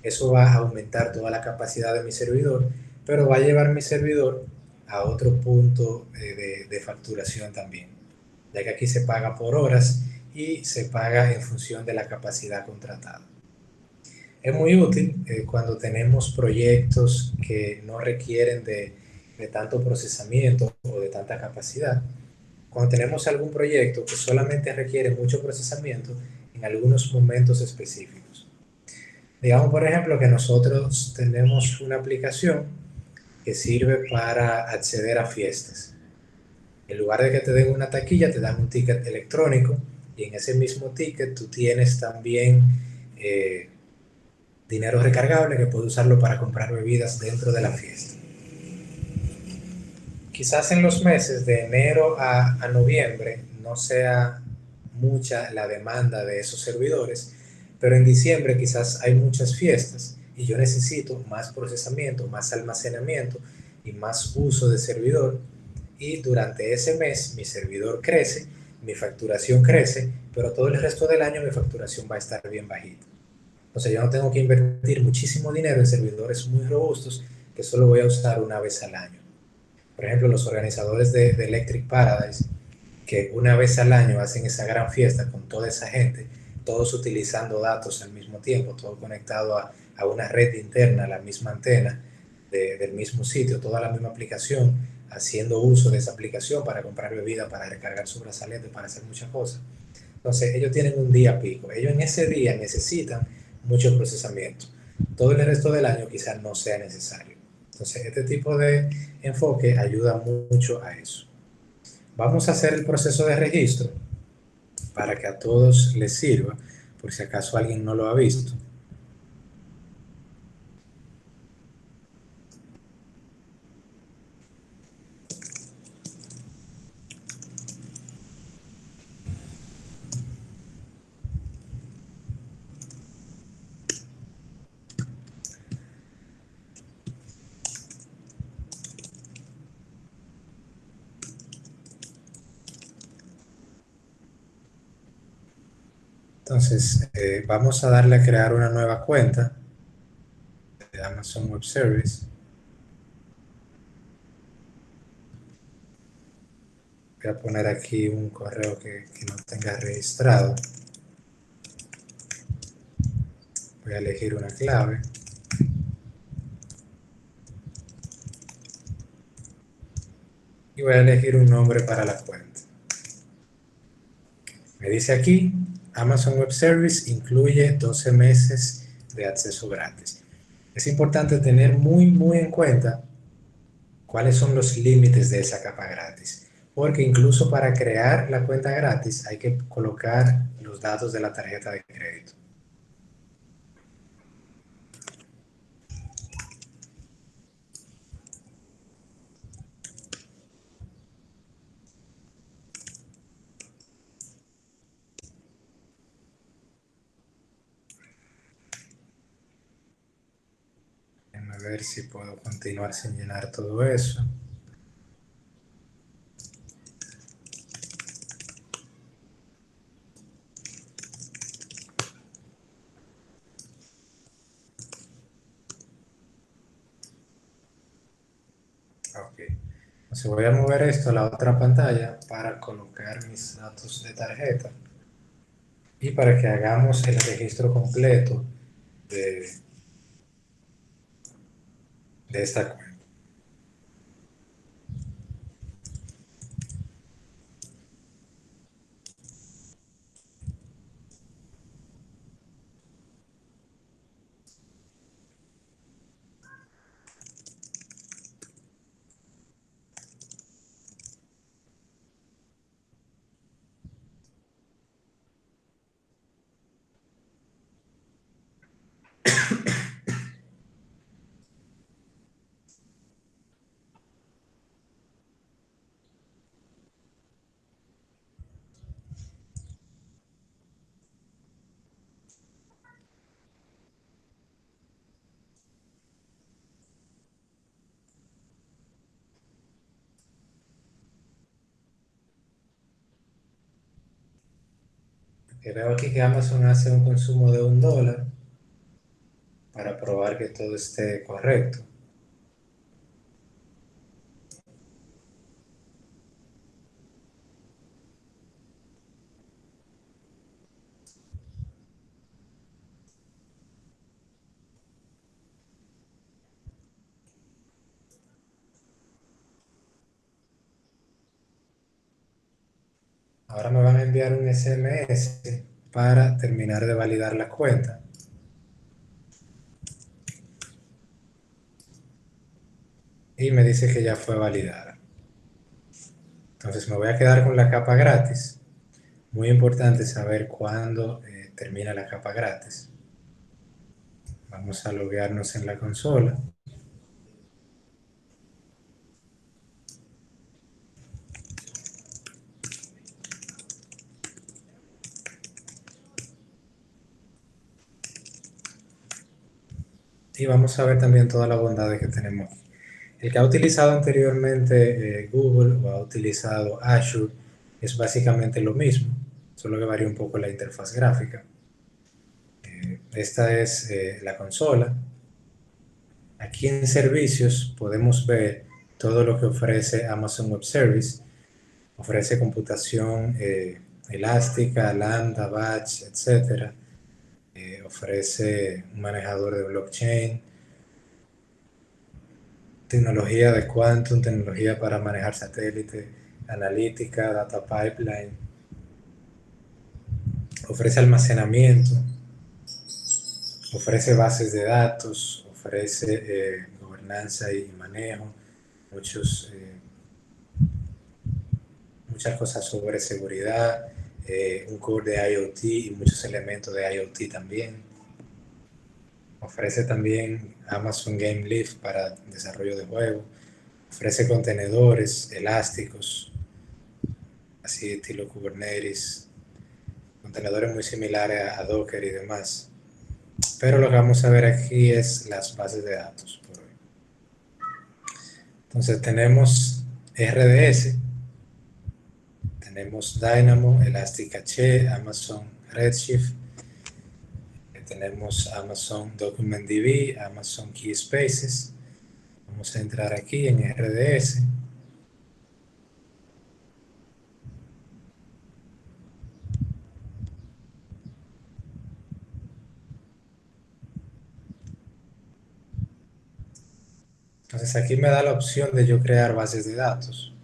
eso va a aumentar toda la capacidad de mi servidor, pero va a llevar mi servidor a otro punto de facturación también, ya que aquí se paga por horas y se paga en función de la capacidad contratada. Es muy útil cuando tenemos proyectos que no requieren de tanto procesamiento o de tanta capacidad. Cuando tenemos algún proyecto que solamente requiere mucho procesamiento en algunos momentos específicos. Digamos, por ejemplo, que nosotros tenemos una aplicación que sirve para acceder a fiestas. En lugar de que te den una taquilla, te dan un ticket electrónico y en ese mismo ticket tú tienes también eh, dinero recargable que puede usarlo para comprar bebidas dentro de la fiesta. Quizás en los meses de enero a noviembre no sea mucha la demanda de esos servidores, pero en diciembre quizás hay muchas fiestas y yo necesito más procesamiento, más almacenamiento y más uso de servidor, y durante ese mes mi servidor crece, mi facturación crece, pero todo el resto del año mi facturación va a estar bien bajita. O sea, yo no tengo que invertir muchísimo dinero en servidores muy robustos que solo voy a usar una vez al año. Por ejemplo, los organizadores de Electric Paradise, que una vez al año hacen esa gran fiesta con toda esa gente, todos utilizando datos al mismo tiempo, todo conectado a una red interna, a la misma antena del mismo sitio, toda la misma aplicación, haciendo uso de esa aplicación para comprar bebida, para recargar su brazalete, para hacer muchas cosas. Entonces, ellos tienen un día pico. Ellos en ese día necesitan mucho procesamiento. Todo el resto del año quizás no sea necesario. Entonces, este tipo de enfoque ayuda mucho a eso. Vamos a hacer el proceso de registro para que a todos les sirva, por si acaso alguien no lo ha visto. Entonces, vamos a darle a crear una nueva cuenta de Amazon Web Service. Voy a poner aquí un correo que no tenga registrado. Voy a elegir una clave. Y voy a elegir un nombre para la cuenta. Me dice aquí, Amazon Web Service incluye 12 meses de acceso gratis. Es importante tener muy en cuenta cuáles son los límites de esa capa gratis, porque incluso para crear la cuenta gratis hay que colocar los datos de la tarjeta de crédito. Déjenme ver si puedo continuar sin llenar todo eso. Ok. Entonces voy a mover esto a la otra pantalla para colocar mis datos de tarjeta y para que hagamos el registro completo de, de esta cuenta. Que veo aquí que Amazon hace un consumo de $1 para probar que todo esté correcto. Ahora me van a enviar un SMS para terminar de validar la cuenta. Y me dice que ya fue validada. Entonces me voy a quedar con la capa gratis. Muy importante saber cuándo termina la capa gratis. Vamos a loguearnos en la consola. Y vamos a ver también todas las bondades que tenemos aquí. El que ha utilizado anteriormente Google o ha utilizado Azure es básicamente lo mismo, solo que varía un poco la interfaz gráfica. Esta es la consola. Aquí en servicios podemos ver todo lo que ofrece Amazon Web Service. Ofrece computación elástica, lambda, batch, etc. Ofrece un manejador de blockchain, tecnología de quantum, tecnología para manejar satélite, analítica, data pipeline. Ofrece almacenamiento, ofrece bases de datos, ofrece gobernanza y manejo, muchas cosas sobre seguridad, un core de IoT y muchos elementos de IoT también. Ofrece también Amazon Game Lift para desarrollo de juegos. Ofrece contenedores elásticos, así estilo Kubernetes, contenedores muy similares a Docker y demás. Pero lo que vamos a ver aquí es las bases de datos por hoy. Entonces tenemos RDS, tenemos Dynamo, Elasticsearch, Amazon Redshift, tenemos Amazon DocumentDB, Amazon Keyspaces. Vamos a entrar aquí en RDS. Entonces aquí me da la opción de yo crear bases de datos,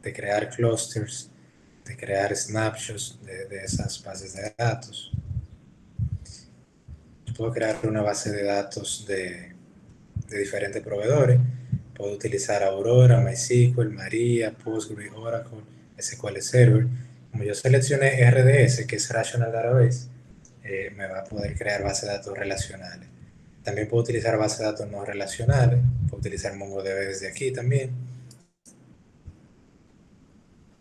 de crear clusters, de crear snapshots de esas bases de datos. Yo puedo crear una base de datos de diferentes proveedores. Puedo utilizar Aurora, MySQL, Maria, Postgre, Oracle, SQL Server. Como yo seleccioné RDS, que es Rational Database, me va a poder crear bases de datos relacionales. También puedo utilizar bases de datos no relacionales, puedo utilizar MongoDB desde aquí también.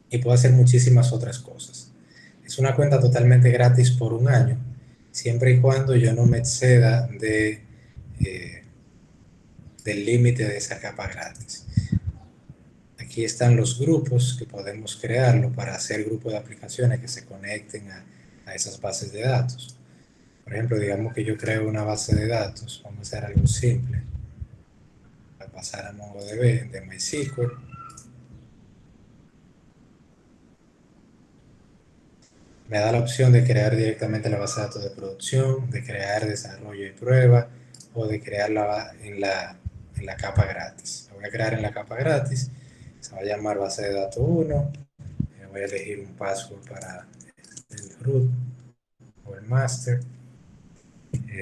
Y puedo hacer muchísimas otras cosas. Es una cuenta totalmente gratis por un año, siempre y cuando yo no me exceda del límite de esa capa gratis. Aquí están los grupos que podemos crearlo para hacer grupos de aplicaciones que se conecten a esas bases de datos. Por ejemplo, digamos que yo creo una base de datos, vamos a hacer algo simple, a pasar a MongoDB de MySQL. Me da la opción de crear directamente la base de datos de producción, de crear desarrollo y prueba, o de crearla en la capa gratis. La voy a crear en la capa gratis, se va a llamar base de datos 1, voy a elegir un password para el root o el master.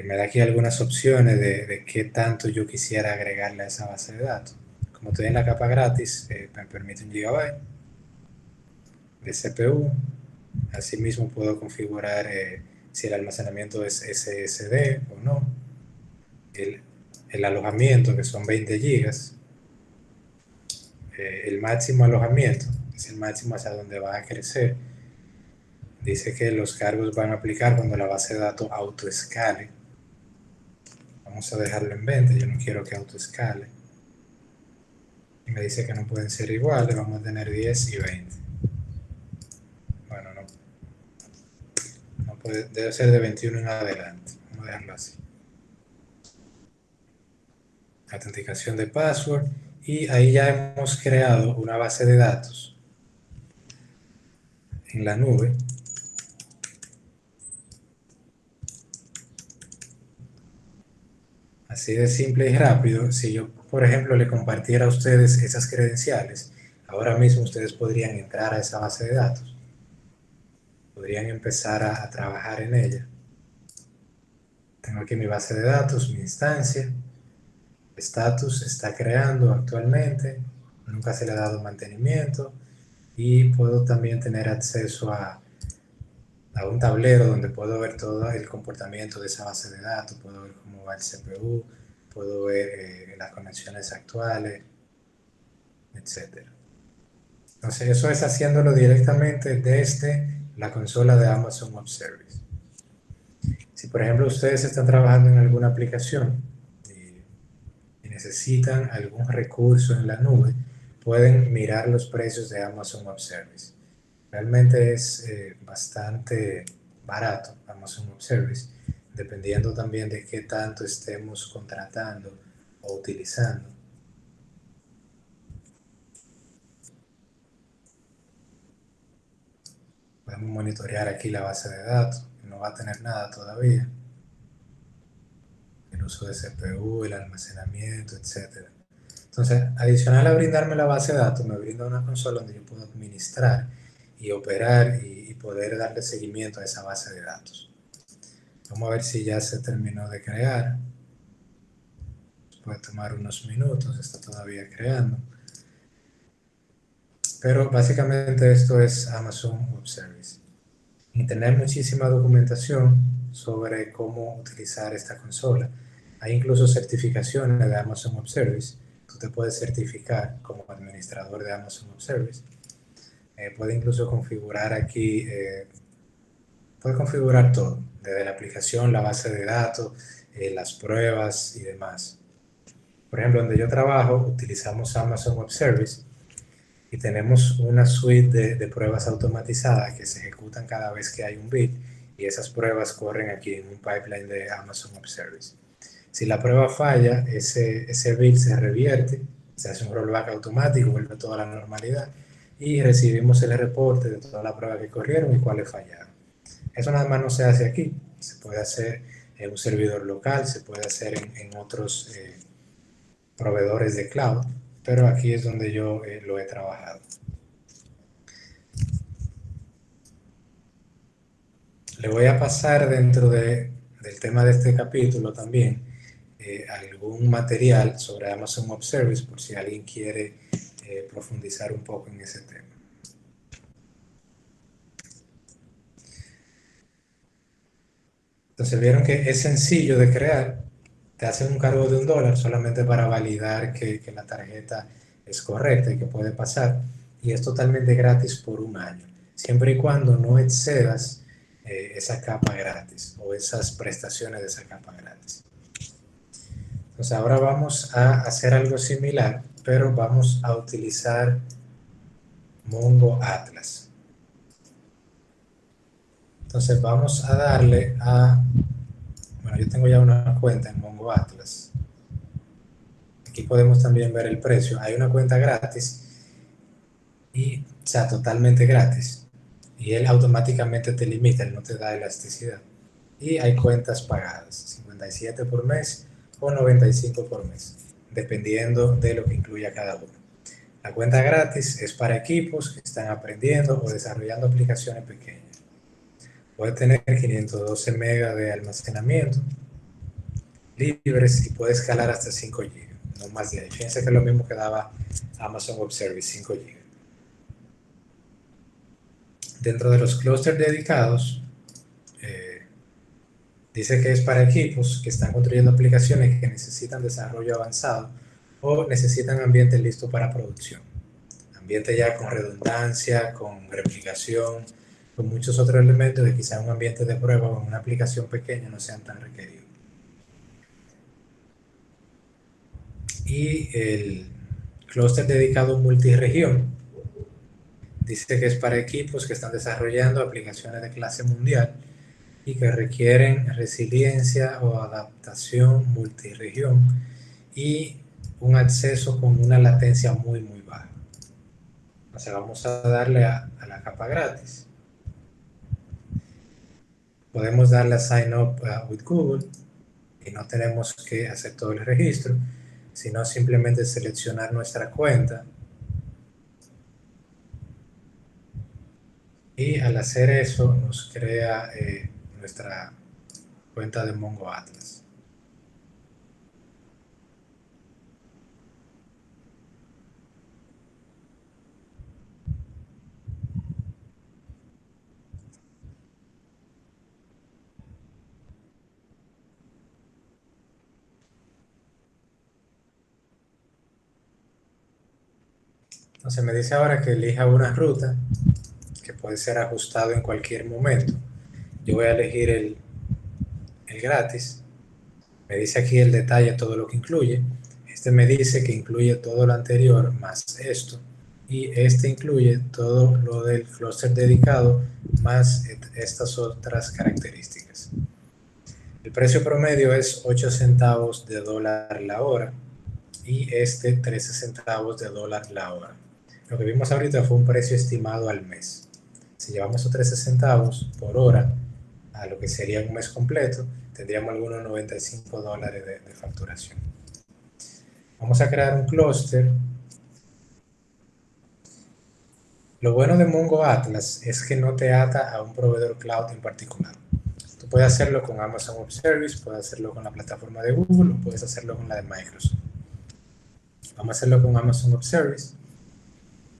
Me da aquí algunas opciones de qué tanto yo quisiera agregarle a esa base de datos. Como estoy en la capa gratis, me permite 1 GB de CPU. Asimismo puedo configurar si el almacenamiento es SSD o no. El alojamiento, que son 20 gigas. El máximo alojamiento, es el máximo hacia donde va a crecer. Dice que los cargos van a aplicar cuando la base de datos autoescale. Vamos a dejarlo en 20, yo no quiero que autoescale. Y me dice que no pueden ser iguales, vamos a tener 10 y 20. Bueno, no debe ser de 21 en adelante. Vamos a dejarlo así. Autenticación de password. Y ahí ya hemos creado una base de datos en la nube. Así de simple y rápido. Si yo, por ejemplo, le compartiera a ustedes esas credenciales, ahora mismo ustedes podrían entrar a esa base de datos. Podrían empezar a trabajar en ella. Tengo aquí mi base de datos, mi instancia. Status está creando actualmente. Nunca se le ha dado mantenimiento. Y puedo también tener acceso a un tablero donde puedo ver todo el comportamiento de esa base de datos. Puedo ver cómo va el CPU. Puedo ver las conexiones actuales, etc. Entonces eso es haciéndolo directamente desde la consola de Amazon Web Service. Si por ejemplo ustedes están trabajando en alguna aplicación y necesitan algún recurso en la nube, pueden mirar los precios de Amazon Web Service. Realmente es bastante barato Amazon Web Service, dependiendo también de qué tanto estemos contratando o utilizando. Podemos monitorear aquí la base de datos, no va a tener nada todavía. El uso de CPU, el almacenamiento, etc. Entonces, adicional a brindarme la base de datos, me brinda una consola donde yo puedo administrar y operar y poder darle seguimiento a esa base de datos. Vamos a ver si ya se terminó de crear. Puede tomar unos minutos, está todavía creando. Pero básicamente esto es Amazon Web Service. Y tener muchísima documentación sobre cómo utilizar esta consola. Hay incluso certificaciones de Amazon Web Service. Tú te puedes certificar como administrador de Amazon Web Service. Puede incluso configurar aquí, puede configurar todo, desde la aplicación, la base de datos, las pruebas y demás. Por ejemplo, donde yo trabajo, utilizamos Amazon Web Service y tenemos una suite de pruebas automatizadas que se ejecutan cada vez que hay un bit, y esas pruebas corren aquí en un pipeline de Amazon Web Service. Si la prueba falla, ese bit se revierte, se hace un rollback automático, vuelve toda la normalidad y recibimos el reporte de todas las pruebas que corrieron y cuáles fallaron. Eso nada más no se hace aquí, se puede hacer en un servidor local, se puede hacer en otros proveedores de cloud, pero aquí es donde yo lo he trabajado. Le voy a pasar dentro del tema de este capítulo también algún material sobre Amazon Web Service por si alguien quiere profundizar un poco en ese tema. Entonces vieron que es sencillo de crear. Te hacen un cargo de $1 solamente para validar que la tarjeta es correcta y que puede pasar. Y es totalmente gratis por un año, siempre y cuando no excedas esa capa gratis o esas prestaciones de esa capa gratis. Entonces ahora vamos a hacer algo similar, pero vamos a utilizar Mongo Atlas. Entonces vamos a darle a... Bueno, yo tengo ya una cuenta en Mongo Atlas. Aquí podemos también ver el precio. Hay una cuenta gratis, o sea, totalmente gratis. Y él automáticamente te limita, él no te da elasticidad. Y hay cuentas pagadas, 57 por mes o 95 por mes, dependiendo de lo que incluya cada uno. La cuenta gratis es para equipos que están aprendiendo o desarrollando aplicaciones pequeñas. Puede tener 512 megas de almacenamiento libres y puede escalar hasta 5 GB, no más de ahí. Fíjense que es lo mismo que daba Amazon Web Service, 5 GB. Dentro de los clústeres dedicados, dice que es para equipos que están construyendo aplicaciones que necesitan desarrollo avanzado o necesitan ambientes listos para producción. Ambiente ya con redundancia, con replicación, con muchos otros elementos que quizá un ambiente de prueba o en una aplicación pequeña no sean tan requeridos. Y el clúster dedicado multiregión dice que es para equipos que están desarrollando aplicaciones de clase mundial y que requieren resiliencia o adaptación multiregión y un acceso con una latencia muy baja. O sea, vamos a darle a la capa gratis. Podemos darle a Sign Up with Google y no tenemos que hacer todo el registro, sino simplemente seleccionar nuestra cuenta. Y al hacer eso nos crea nuestra cuenta de Mongo Atlas. Entonces me dice ahora que elija una ruta que puede ser ajustado en cualquier momento. Yo voy a elegir el gratis. Me dice aquí el detalle, todo lo que incluye. Este me dice que incluye todo lo anterior más esto. Y este incluye todo lo del clúster dedicado más estas otras características. El precio promedio es 8 centavos de dólar la hora y este 13 centavos de dólar la hora. Lo que vimos ahorita fue un precio estimado al mes. Si llevamos esos 13 centavos por hora a lo que sería un mes completo, tendríamos algunos 95 dólares de facturación. Vamos a crear un clúster. Lo bueno de Mongo Atlas es que no te ata a un proveedor cloud en particular. Tú puedes hacerlo con Amazon Web Service, puedes hacerlo con la plataforma de Google o puedes hacerlo con la de Microsoft. Vamos a hacerlo con Amazon Web Service.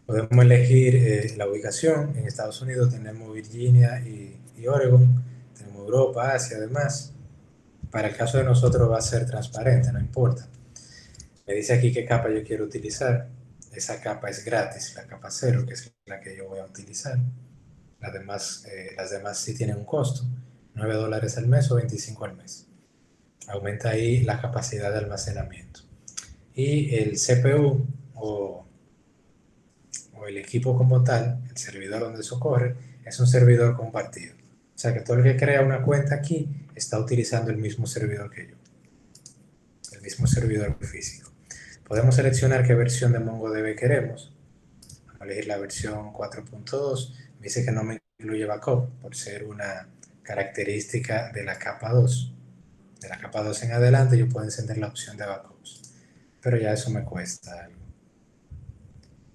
Podemos elegir la ubicación. En Estados Unidos tenemos Virginia y Oregon. Tenemos Europa, Asia, además. Para el caso de nosotros va a ser transparente, no importa. Me dice aquí qué capa yo quiero utilizar. Esa capa es gratis, la capa 0, que es la que yo voy a utilizar. Las demás sí tienen un costo, 9 dólares al mes o 25 al mes. Aumenta ahí la capacidad de almacenamiento. Y el CPU o el equipo como tal, el servidor donde eso corre, es un servidor compartido. O sea que todo el que crea una cuenta aquí está utilizando el mismo servidor que yo, el mismo servidor físico. Podemos seleccionar qué versión de MongoDB queremos. Vamos a elegir la versión 4.2. Me dice que no me incluye backup por ser una característica de la capa 2. De la capa 2 en adelante yo puedo encender la opción de backups, pero ya eso me cuesta algo.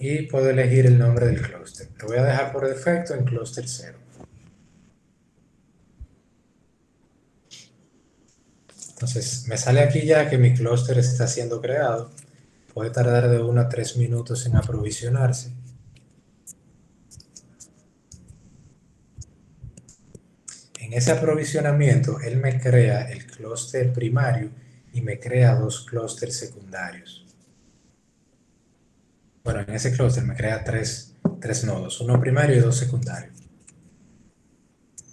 Y puedo elegir el nombre del clúster. Lo voy a dejar por defecto en clúster 0. Entonces me sale aquí ya que mi clúster está siendo creado. Puede tardar de 1 a 3 minutos en aprovisionarse. En ese aprovisionamiento, él me crea el clúster primario y me crea dos clústeres secundarios. Bueno, en ese clúster me crea tres nodos, uno primario y dos secundarios.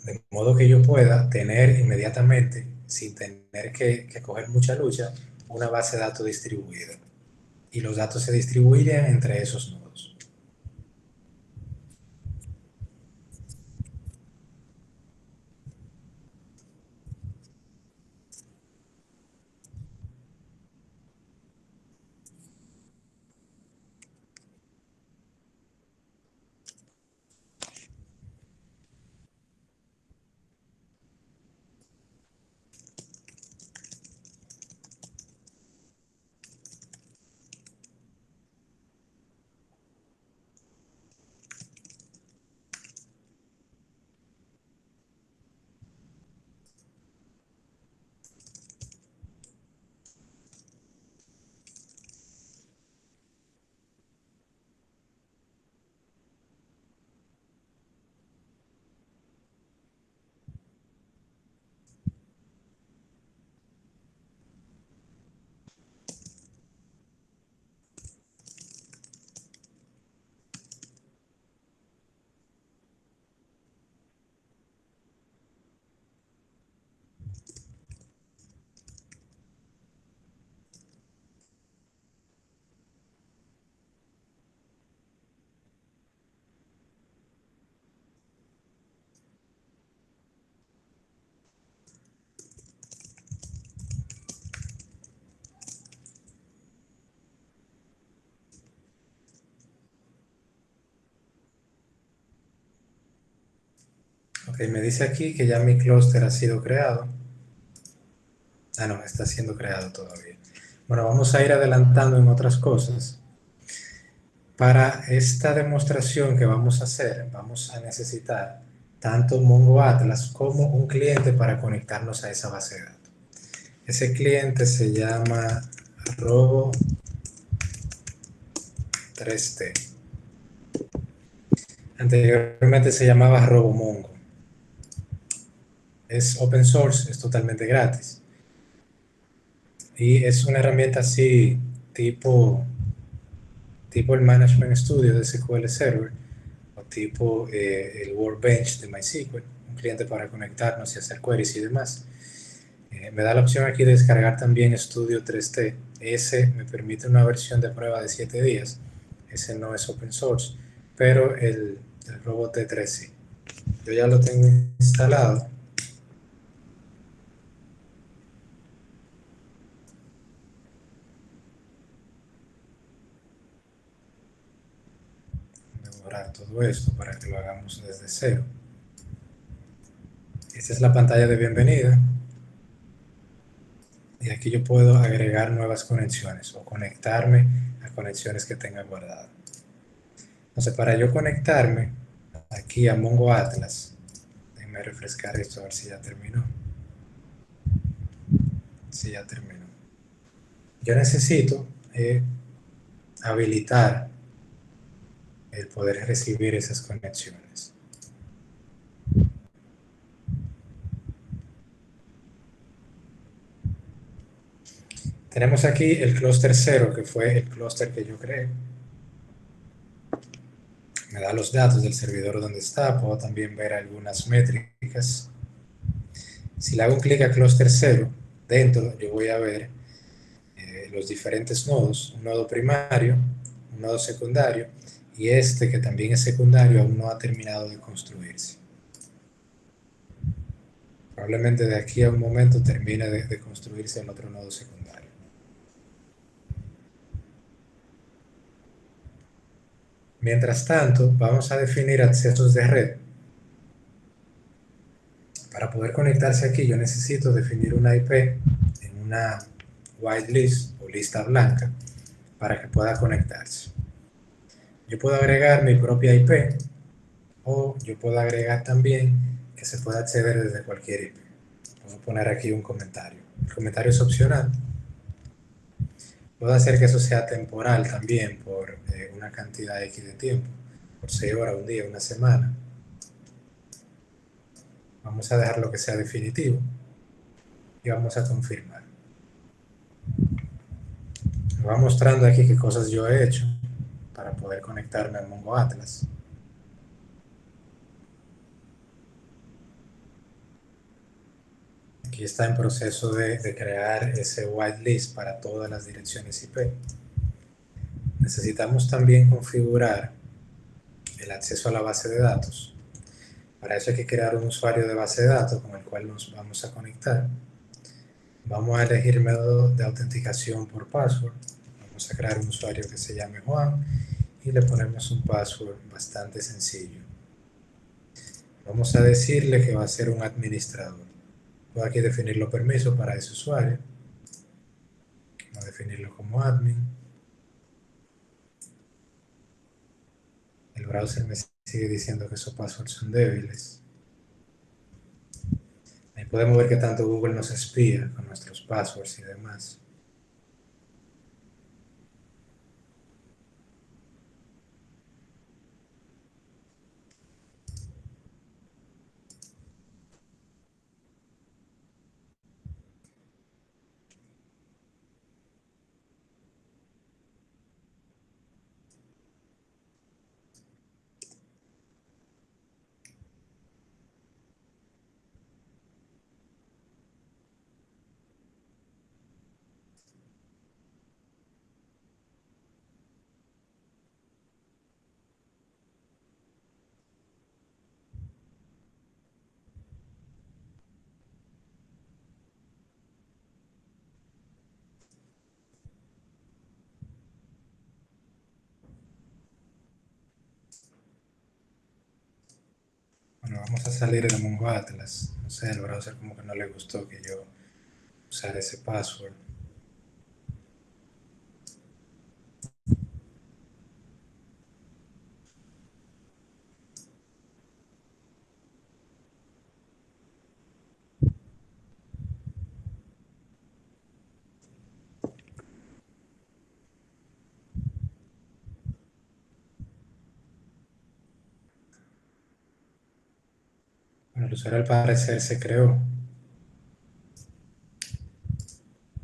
De modo que yo pueda tener inmediatamente, sin tener que coger mucha lucha, una base de datos distribuida. Y los datos se distribuirían entre esos nodos. Ok, me dice aquí que ya mi clúster ha sido creado. Ah, no, está siendo creado todavía. Bueno, vamos a ir adelantando en otras cosas. Para esta demostración que vamos a hacer, vamos a necesitar tanto Mongo Atlas como un cliente para conectarnos a esa base de datos. Ese cliente se llama Robo 3T. Anteriormente se llamaba RoboMongo. Es open source, es totalmente gratis. Y es una herramienta así, tipo el Management Studio de SQL Server, o tipo el Workbench de MySQL, un cliente para conectarnos y hacer queries y demás. Me da la opción aquí de descargar también Studio 3T. Ese me permite una versión de prueba de 7 días. Ese no es open source, pero el Robot T3 sí. Yo ya lo tengo instalado. Voy a borrar todo esto para que lo hagamos desde cero. Esta es la pantalla de bienvenida. Y aquí yo puedo agregar nuevas conexiones o conectarme a conexiones que tenga guardadas. Entonces, para yo conectarme aquí a Mongo Atlas, déjenme refrescar esto a ver si ya terminó. Sí, ya terminó. Yo necesito habilitar el poder recibir esas conexiones. Tenemos aquí el clúster 0, que fue el clúster que yo creé. Me da los datos del servidor donde está. Puedo también ver algunas métricas. Si le hago un clic a clúster 0, dentro yo voy a ver los diferentes nodos. Un nodo primario, un nodo secundario, y este que también es secundario aún no ha terminado de construirse. Probablemente de aquí a un momento termine de construirse el otro nodo secundario. Mientras tanto, vamos a definir accesos de red. Para poder conectarse aquí, yo necesito definir una IP en una whitelist o lista blanca para que pueda conectarse. Yo puedo agregar mi propia IP o yo puedo agregar también que se pueda acceder desde cualquier IP. Puedo poner aquí un comentario. El comentario es opcional. Puedo hacer que eso sea temporal también por una cantidad X de tiempo, por 6 horas, un día, una semana. Vamos a dejar lo que sea definitivo y vamos a confirmar. Me va mostrando aquí qué cosas yo he hecho para poder conectarme al Mongo Atlas. Aquí está en proceso de crear ese whitelist para todas las direcciones IP. Necesitamos también configurar el acceso a la base de datos. Para eso hay que crear un usuario de base de datos con el cual nos vamos a conectar. Vamos a elegir método de autenticación por password. Vamos a crear un usuario que se llame Juan y le ponemos un password bastante sencillo. Vamos a decirle que va a ser un administrador. Puedo aquí definir los permisos para ese usuario. Vamos a definirlo como admin. El browser me sigue diciendo que esos passwords son débiles. Ahí podemos ver que tanto Google nos espía con nuestros passwords y demás. Vamos a salir de Mongo Atlas. No sé, el browser como que no le gustó que yo usara ese password. Bueno, el usuario al parecer se creó.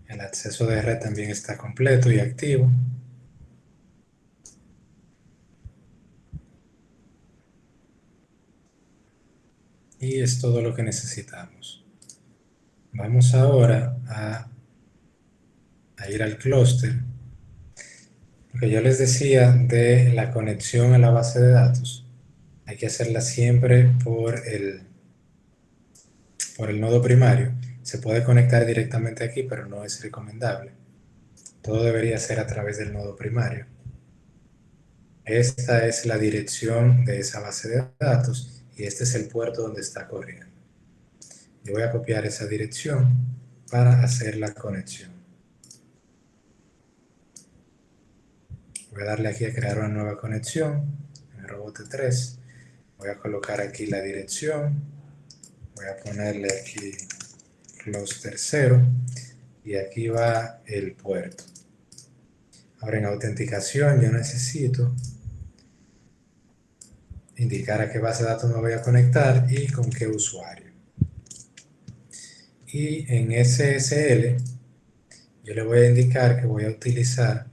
El acceso de red también está completo y activo. Y es todo lo que necesitamos. Vamos ahora a ir al clúster. Lo que yo les decía de la conexión a la base de datos, hay que hacerla siempre por el nodo primario. Se puede conectar directamente aquí, pero no es recomendable. Todo debería ser a través del nodo primario. Esta es la dirección de esa base de datos y este es el puerto donde está corriendo. Yo voy a copiar esa dirección para hacer la conexión. Voy a darle aquí a crear una nueva conexión en el robot 3. Voy a colocar aquí la dirección. Voy a ponerle aquí cluster 0 y aquí va el puerto. Ahora en autenticación yo necesito indicar a qué base de datos me voy a conectar y con qué usuario. Y en SSL yo le voy a indicar que voy a utilizar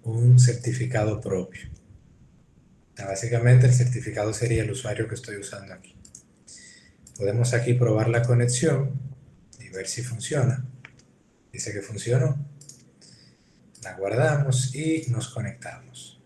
un certificado propio. Básicamente el certificado sería el usuario que estoy usando aquí. Podemos aquí probar la conexión y ver si funciona. Dice que funcionó. La guardamos y nos conectamos.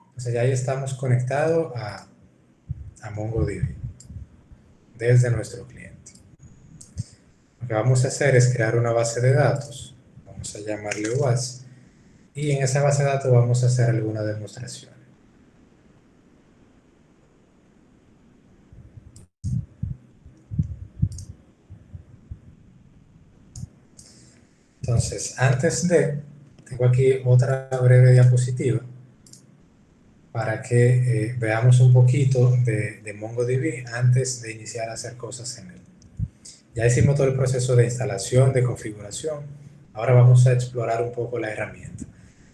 Entonces ya ahí estamos conectados a MongoDB desde nuestro cliente. Lo que vamos a hacer es crear una base de datos. Vamos a llamarle UAS. Y en esa base de datos vamos a hacer alguna demostración. Entonces, tengo aquí otra breve diapositiva para que veamos un poquito de MongoDB antes de iniciar a hacer cosas en él. Ya hicimos todo el proceso de instalación, de configuración. Ahora vamos a explorar un poco la herramienta.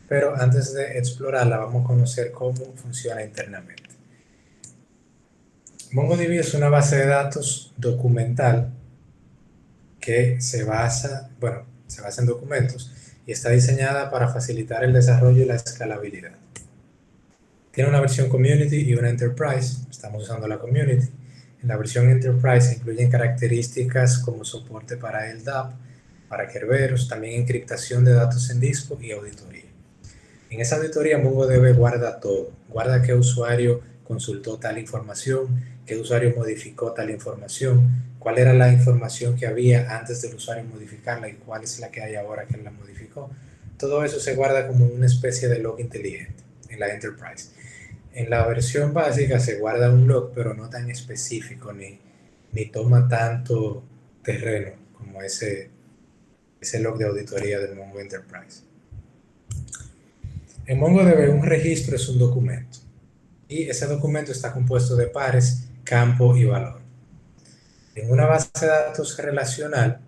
Pero antes de explorarla, vamos a conocer cómo funciona internamente. MongoDB es una base de datos documental que se basa en documentos y está diseñada para facilitar el desarrollo y la escalabilidad. Tiene una versión Community y una Enterprise. Estamos usando la Community. En la versión Enterprise se incluyen características como soporte para LDAP, para Kerberos, también encriptación de datos en disco y auditoría. En esa auditoría MongoDB guarda todo. Guarda qué usuario consultó tal información, qué usuario modificó tal información, cuál era la información que había antes del usuario modificarla y cuál es la que hay ahora que la modificó. Todo eso se guarda como una especie de log inteligente en la Enterprise. En la versión básica se guarda un log, pero no tan específico ni toma tanto terreno como ese log de auditoría del Mongo Enterprise. En MongoDB un registro es un documento y ese documento está compuesto de pares, campo y valor. En una base de datos relacional,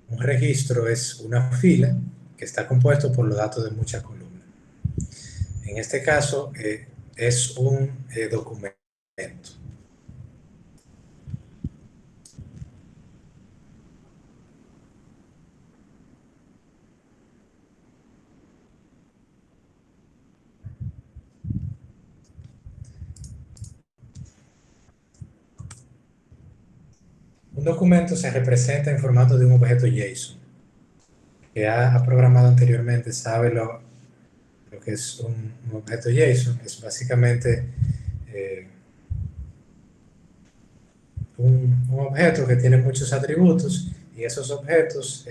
un registro es una fila que está compuesto por los datos de muchas columnas. En este caso es un documento. Un documento se representa en formato de un objeto JSON. Que ha programado anteriormente sabe lo que es un objeto JSON. Es básicamente un objeto que tiene muchos atributos y esos objetos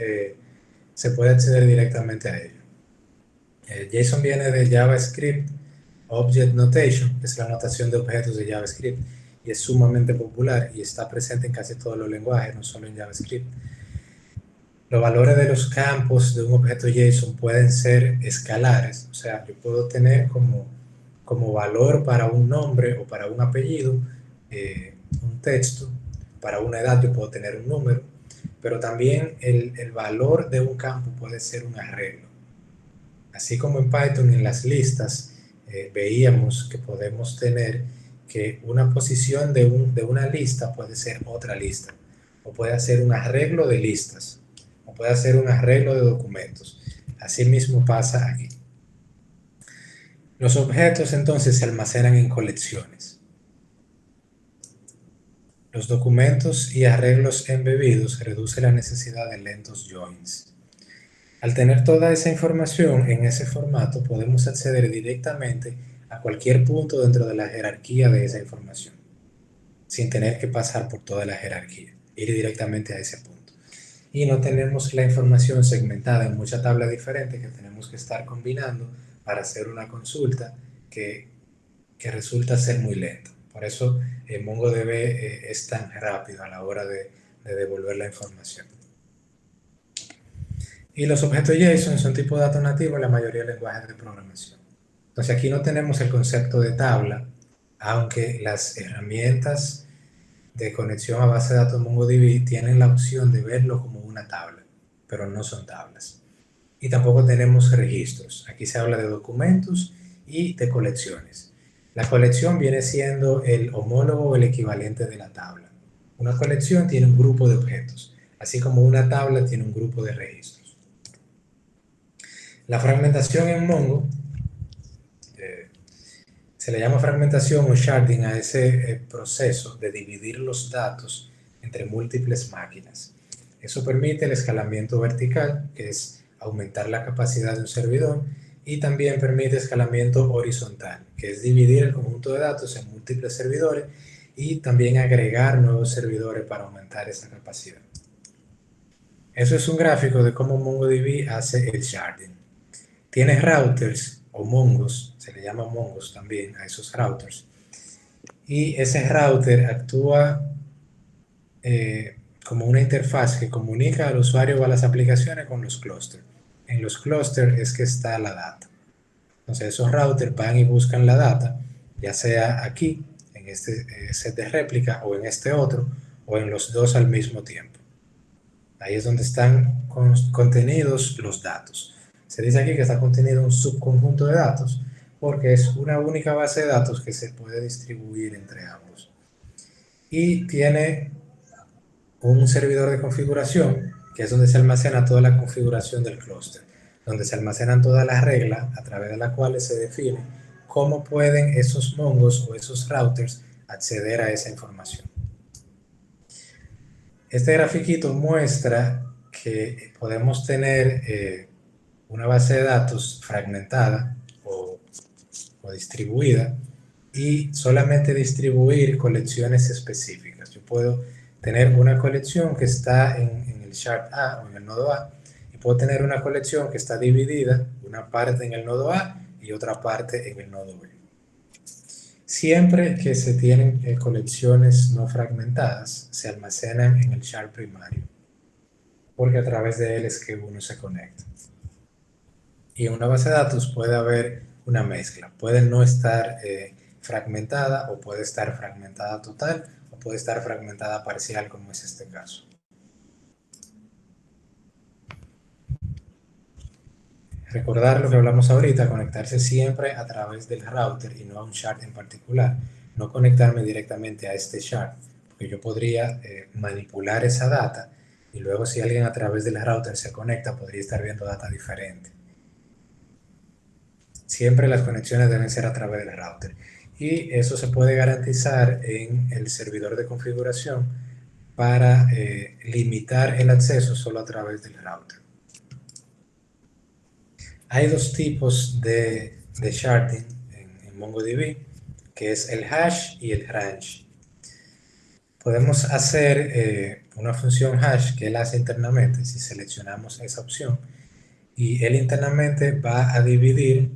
se puede acceder directamente a ellos. JSON viene de JavaScript Object Notation, que es la notación de objetos de JavaScript, y es sumamente popular y está presente en casi todos los lenguajes, no solo en JavaScript. Los valores de los campos de un objeto JSON pueden ser escalares, o sea, yo puedo tener como valor para un nombre o para un apellido un texto, para una edad yo puedo tener un número, pero también el valor de un campo puede ser un arreglo. Así como en Python en las listas veíamos que podemos tener que una posición de una lista puede ser otra lista, o puede ser un arreglo de listas, o puede ser un arreglo de documentos. Así mismo pasa aquí. Los objetos entonces se almacenan en colecciones. Los documentos y arreglos embebidos reducen la necesidad de lentos joins. Al tener toda esa información en ese formato, podemos acceder directamente a cualquier punto dentro de la jerarquía de esa información, sin tener que pasar por toda la jerarquía, ir directamente a ese punto. Y no tenemos la información segmentada en muchas tablas diferentes que tenemos que estar combinando para hacer una consulta que resulta ser muy lenta. Por eso MongoDB es tan rápido a la hora de devolver la información. Y los objetos JSON son tipo de datos nativos en la mayoría de lenguajes de programación. Entonces aquí no tenemos el concepto de tabla, aunque las herramientas de conexión a base de datos MongoDB tienen la opción de verlo como una tabla, pero no son tablas. Y tampoco tenemos registros. Aquí se habla de documentos y de colecciones. La colección viene siendo el homólogo o el equivalente de la tabla. Una colección tiene un grupo de objetos, así como una tabla tiene un grupo de registros. La fragmentación en Mongo se le llama fragmentación o sharding a ese proceso de dividir los datos entre múltiples máquinas. Eso permite el escalamiento vertical, que es aumentar la capacidad de un servidor, y también permite escalamiento horizontal, que es dividir el conjunto de datos en múltiples servidores y también agregar nuevos servidores para aumentar esa capacidad. Eso es un gráfico de cómo MongoDB hace el sharding. Tiene routers o mongos, se le llama mongos también a esos routers, y ese router actúa como una interfaz que comunica al usuario o a las aplicaciones con los clústeres. En los clústeres es que está la data. Entonces esos routers van y buscan la data, ya sea aquí, en este set de réplica, o en este otro, o en los dos al mismo tiempo. Ahí es donde están contenidos los datos. Se dice aquí que está contenido un subconjunto de datos porque es una única base de datos que se puede distribuir entre ambos. Y tiene un servidor de configuración, que es donde se almacena toda la configuración del clúster, donde se almacenan todas las reglas a través de las cuales se define cómo pueden esos mongos o esos routers acceder a esa información. Este grafiquito muestra que podemos tener una base de datos fragmentada o distribuida y solamente distribuir colecciones específicas. Yo puedo tener una colección que está en el shard A o en el nodo A y puedo tener una colección que está dividida, una parte en el nodo A y otra parte en el nodo B. Siempre que se tienen colecciones no fragmentadas, se almacenan en el shard primario, porque a través de él es que uno se conecta. Y en una base de datos puede haber una mezcla, puede no estar fragmentada o puede estar fragmentada total o puede estar fragmentada parcial, como es este caso. Recordar lo que hablamos ahorita, conectarse siempre a través del router y no a un shard en particular. No conectarme directamente a este shard, porque yo podría manipular esa data y luego si alguien a través del router se conecta podría estar viendo data diferente. Siempre las conexiones deben ser a través del router. Y eso se puede garantizar en el servidor de configuración para limitar el acceso solo a través del router. Hay dos tipos de sharding en MongoDB, que es el hash y el range. podemos hacer una función hash que él hace internamente si seleccionamos esa opción, y él internamente va a dividir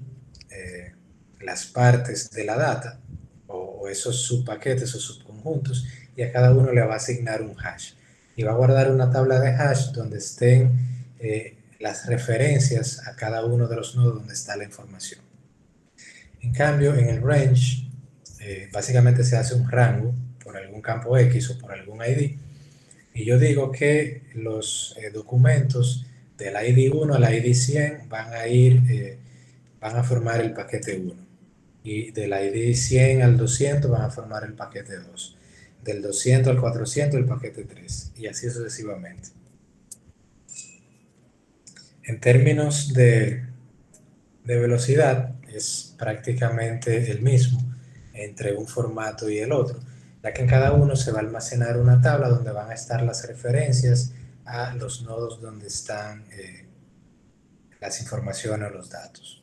las partes de la data o esos subpaquetes o subconjuntos, y a cada uno le va a asignar un hash y va a guardar una tabla de hash donde estén las referencias a cada uno de los nodos donde está la información. En cambio, en el range, básicamente se hace un rango por algún campo X o por algún ID, y yo digo que los documentos del ID 1 al ID 100 van a formar el paquete 1, y del ID 100 al 200 van a formar el paquete 2, del 200 al 400 el paquete 3, y así sucesivamente. En términos de velocidad, es prácticamente el mismo entre un formato y el otro, ya que en cada uno se va a almacenar una tabla donde van a estar las referencias a los nodos donde están las informaciones o los datos.